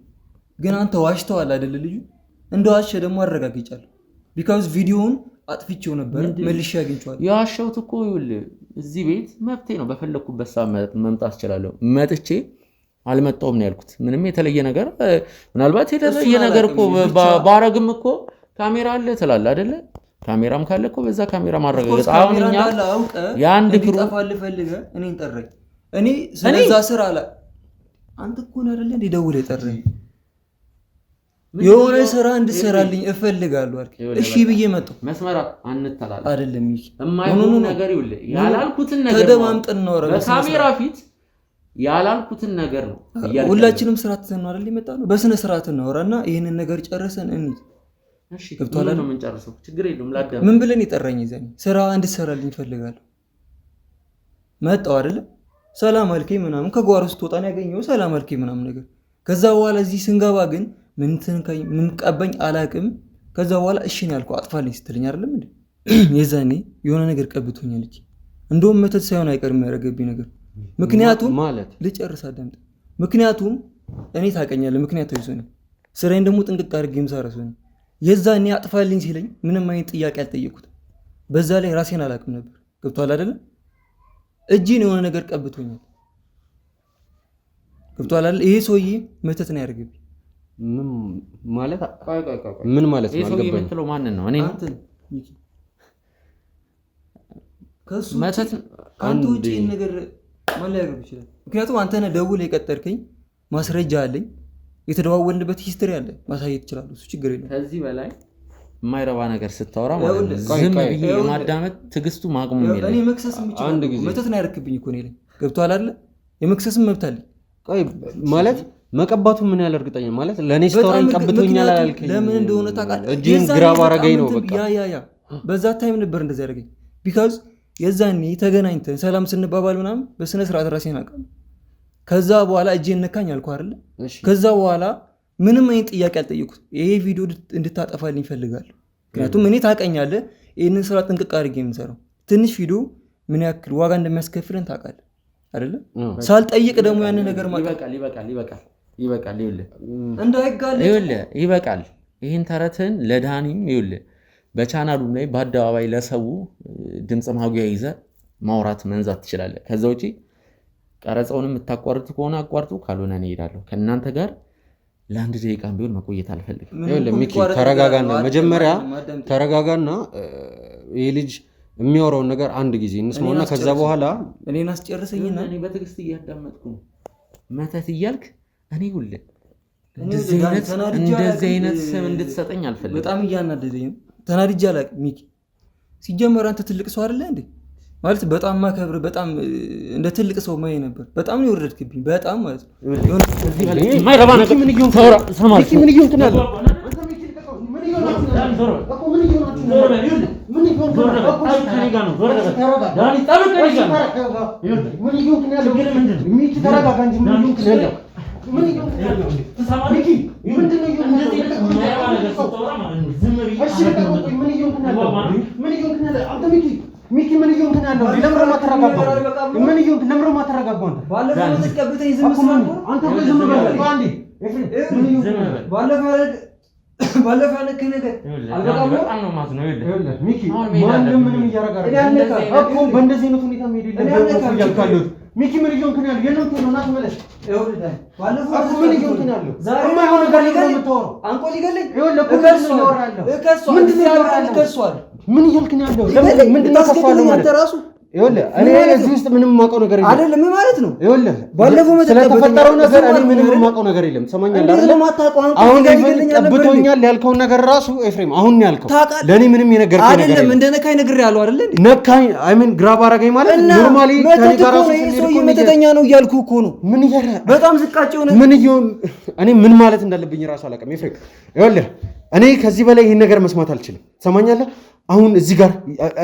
ግን አንተ ዋሽተዋል አይደል? ልጁ እንደዋሸ ደግሞ አረጋግጫለሁ። ቢካዝ ቪዲዮውን አጥፍቼው ነበር መልሼ አግኝቼዋለሁ። የዋሸሁት እኮ ይኸውልህ እዚህ ቤት መብቴ ነው፣ በፈለኩበት ሰዓት መምጣት እችላለሁ። መጥቼ አልመጣሁም ነው ያልኩት። ምንም የተለየ ነገር ምናልባት የተለየ ነገር እኮ ባረግም እኮ ካሜራ አለ ትላለህ አይደለ? ካሜራም ካለ እኮ በዛ ካሜራ ማረጋገጥ። አሁን እኛ የአንድ ክሩ እንዲጠፋልህ ፈልገህ እኔን ጠራኝ። እኔ ስለዛ ስራ አላ አንተ እኮ ነው አይደለ እንደ ደውለህ የጠራኝ የሆነ ስራ እንድሰራልኝ እፈልጋለሁ አልክ። እሺ ብዬ መጣሁ። መስመራ አንተላላ አይደለም ይሄ የማይሆን ነገር ይውል ያላልኩትን ነገር ተደማምጠን ነው ረጋ በካሜራ ፊት ያላልኩትን ነገር ነው። ሁላችንም ስራ ተሰናው አይደል የመጣነው በስነ ስርዓት እናወራና ይሄንን ነገር ጨርሰን እንሂድ። እሺ ገብቷል ነው ምን ጨርሰው ችግር የለውም። ላዳም ምን ብለን ይጠራኝ ይዘኝ ስራ እንድሰራልኝ እፈልጋለሁ። መጣው አይደል ሰላም አልከኝ ምናምን ከጓሮ ስትወጣ ነው ያገኘው ሰላም አልከኝ ምናምን ነገር። ከዛ በኋላ እዚህ ስንገባ ግን ምን ትንካኝ ምን ቀበኝ አላቅም። ከዛ በኋላ እሺ ነው ያልኩህ አጥፋልኝ ስትልኝ አይደለም እንዴ? የዛኔ የሆነ ነገር ቀብቶኛለች። እንደውም መተት ሳይሆን አይቀርም ያረገብኝ ነገር። ምክንያቱም ማለት ልጨርስ አዳምጥ። ምክንያቱም እኔ ታውቀኛለህ ምክንያታዊ ሰው ነኝ። ስራዬን ደግሞ ጥንቅቅ አድርጌ የምሰራ ሰው ነኝ። የዛኔ አጥፋልኝ ሲለኝ ምንም አይነት ጥያቄ አልጠየኩትም። በዛ ላይ ራሴን አላቅም ነበር። ገብቷል አይደለ? እጄን የሆነ ነገር ቀብቶኛል። ገብቷል አይደል? ይሄ ሰውዬ መተት ነው ያደርግብኝ። ምን ማለት ምን ማለት ነው? አልገባኝም። ይሄ የምትለው ማንን ነው? እኔ አንተ ከሱ መተት አንተ ውጪ ነገር ማን ሊያደርግ ይችላል? ምክንያቱም አንተ ነህ ደውለህ የቀጠርከኝ፣ ማስረጃ አለኝ፣ የተደዋወልንበት ሂስትሪ አለ፣ ማሳየት ይችላል። እሱ ችግር የለም። ከዚህ በላይ የማይረባ ነገር ስታወራ ማለት ነው ዝም ብዬ የማዳመጥ ትዕግስቱ ማቅሙም የለም። እኔ መክሰስም ይችላል። መተት ነው ያደርግብኝ እኮ ነው። ገብቶሃል አይደል? የመክሰስም መብት አለኝ። ቆይ ማለት መቀባቱ ምን ያህል እርግጠኛ ማለት ለኔ ስቶሪን ቀብቶኛል አላልከኝ? ለምን እንደሆነ ታውቃለህ? እጄን ግራብ አረገኝ ነው በቃ። ያ በዛ ታይም ነበር እንደዛ ያደረገኝ። ቢካዝ የዛኔ ተገናኝተን ሰላም ስንባባል ምናምን በስነ ስርዓት ራሴን አውቃለሁ። ከዛ በኋላ እጄን ነካኝ አልኩህ አይደል? ከዛ በኋላ ምንም አይነት ጥያቄ አልጠየኩት። ይሄ ቪዲዮ እንድታጠፋልኝ እፈልጋለሁ። ምክንያቱም እኔ ታውቀኛለህ፣ ይሄንን ስራ ጥንቅቅ አድርጌ የምሰራው ትንሽ ቪዲዮ ምን ያክል ዋጋ እንደሚያስከፍልን ታውቃለህ አይደለ? ሳልጠይቅ ደግሞ ያንን ነገር ይበቃል እንዳይጋለ ይበቃል። ይህን ተረትን ለዳኒም ይኸውልህ በቻናሉም ላይ በአደባባይ ለሰው ድምፅ ማጉያ ይዘህ ማውራት መንዛት ትችላለህ። ከዛ ውጪ ቀረጻውንም የምታቋርጡ ከሆነ አቋርጡ፣ ካልሆነ እኔ እሄዳለሁ። ከእናንተ ጋር ለአንድ ደቂቃም ቢሆን መቆየት አልፈልግም። ይኸውልህ ሚኪ ተረጋጋና፣ መጀመሪያ ተረጋጋና ይህ ልጅ የሚያወራውን ነገር አንድ ጊዜ እንስማውና ከዛ በኋላ እኔን አስጨርሰኝና እኔ በትዕግስት እያዳመጥኩ ነው። መተት እያልክ እኔ ሁሌ እንደዚህ አይነት ስም እንድትሰጠኝ አልፈልግም። በጣም እያናደደኝ ነው። ተናድጄ አላውቅም ሚኪ። ሲጀመር አንተ ትልቅ ሰው አይደለ እንዴ? ማለት በጣም ማከብር በጣም እንደ ትልቅ ሰው ማይ ነበር። በጣም ነው የወረድክብኝ በጣም ማለት ነው። ማይረባ ነገር ምን ይሁን ተወራ ሰማል ምን ይሁን ትናለ ሚኪ ምን ይሁን ትናለው? ለምሮ ማተረጋጋው ምን ይሁን ለምሮ ማተረጋጋው አንተ ባለፈው ተቀብተኝ ዝም ብለህ አንተ ዝም ብለህ አንዴ ምን ይሁን ባለፈው አለክ ነገር በጣም ነው ማለት ነው። ይኸውልህ ሚኪ ማንም ምንም እያረጋጋ እኮ በእንደዚህ አይነት ሁኔታ መሄድ የለብህም እያልካለሁ። ሚኪ ምን ይሁን ትናለው? የለም ተነው ና ተመለስ። ይኸውልህ ባለፈው እኮ ምን ይሁን ትናለው? ዛሬ ማይሆን ነገር የምታወራው አንቆ ሊገለኝ ይኸውልህ እኮ ምን ነው ያወራለሁ? ምንድን ነው ያወራለሁ? ከሷል ምን ይልክ ነው ያለው? ለምን ምንድን ነው ከፋለው ማለት ራሱ ይኸውልህ እኔ እዚህ ውስጥ ምንም የማውቀው ነገር የለም። አይደለም ምን ማለት ነው? ይኸውልህ ባለፈው ስለተፈጠረው ነገር እኔ ምንም የማውቀው ነገር የለም። ሰማኛል አይደል? አሁን ቀብቶኛል ያልከው ነገር ራሱ ኤፍሬም አሁን ነው ያልከው። ለኔ ምንም የነገርከኝ ነገር አይደለም። እንደነካኝ ነግሬሃለሁ አይደል እንዴ? ነካኝ አይ ሚን ግራብ አረገኝ ማለት ኖርማሊ ከኔ ጋር ራሱ ሰው መተተኛ ነው እያልኩ እኮ ነው። ምን ይያራ በጣም ዝቃጭው ነው። ምን ይሁን እኔ ምን ማለት እንዳለብኝ ራሱ አላውቅም ኤፍሬም። ይኸውልህ እኔ ከዚህ በላይ ይሄን ነገር መስማት አልችልም። ሰማኛለህ? አሁን እዚህ ጋር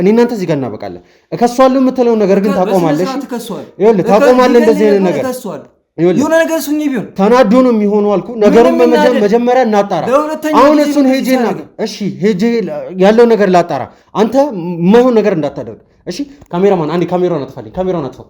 እኔ እናንተ እዚህ ጋር እናበቃለን። እከሷለሁ የምትለው ነገር ግን ታቆማለሽ። ይኸውልህ ታቆማለህ እንደዚህ አይነት ነገር የሆነ ነገር ሱኝ ቢሆን ተናዶ ነው የሚሆነው አልኩ። ነገሩን መጀመሪያ እናጣራ። አሁን እሱን ሄጄ ያለው ነገር ላጣራ። አንተ የማይሆን ነገር እንዳታደርግ እሺ። ካሜራማን አንዴ ካሜራውን አጥፋልኝ። ካሜራውን አጥፋው።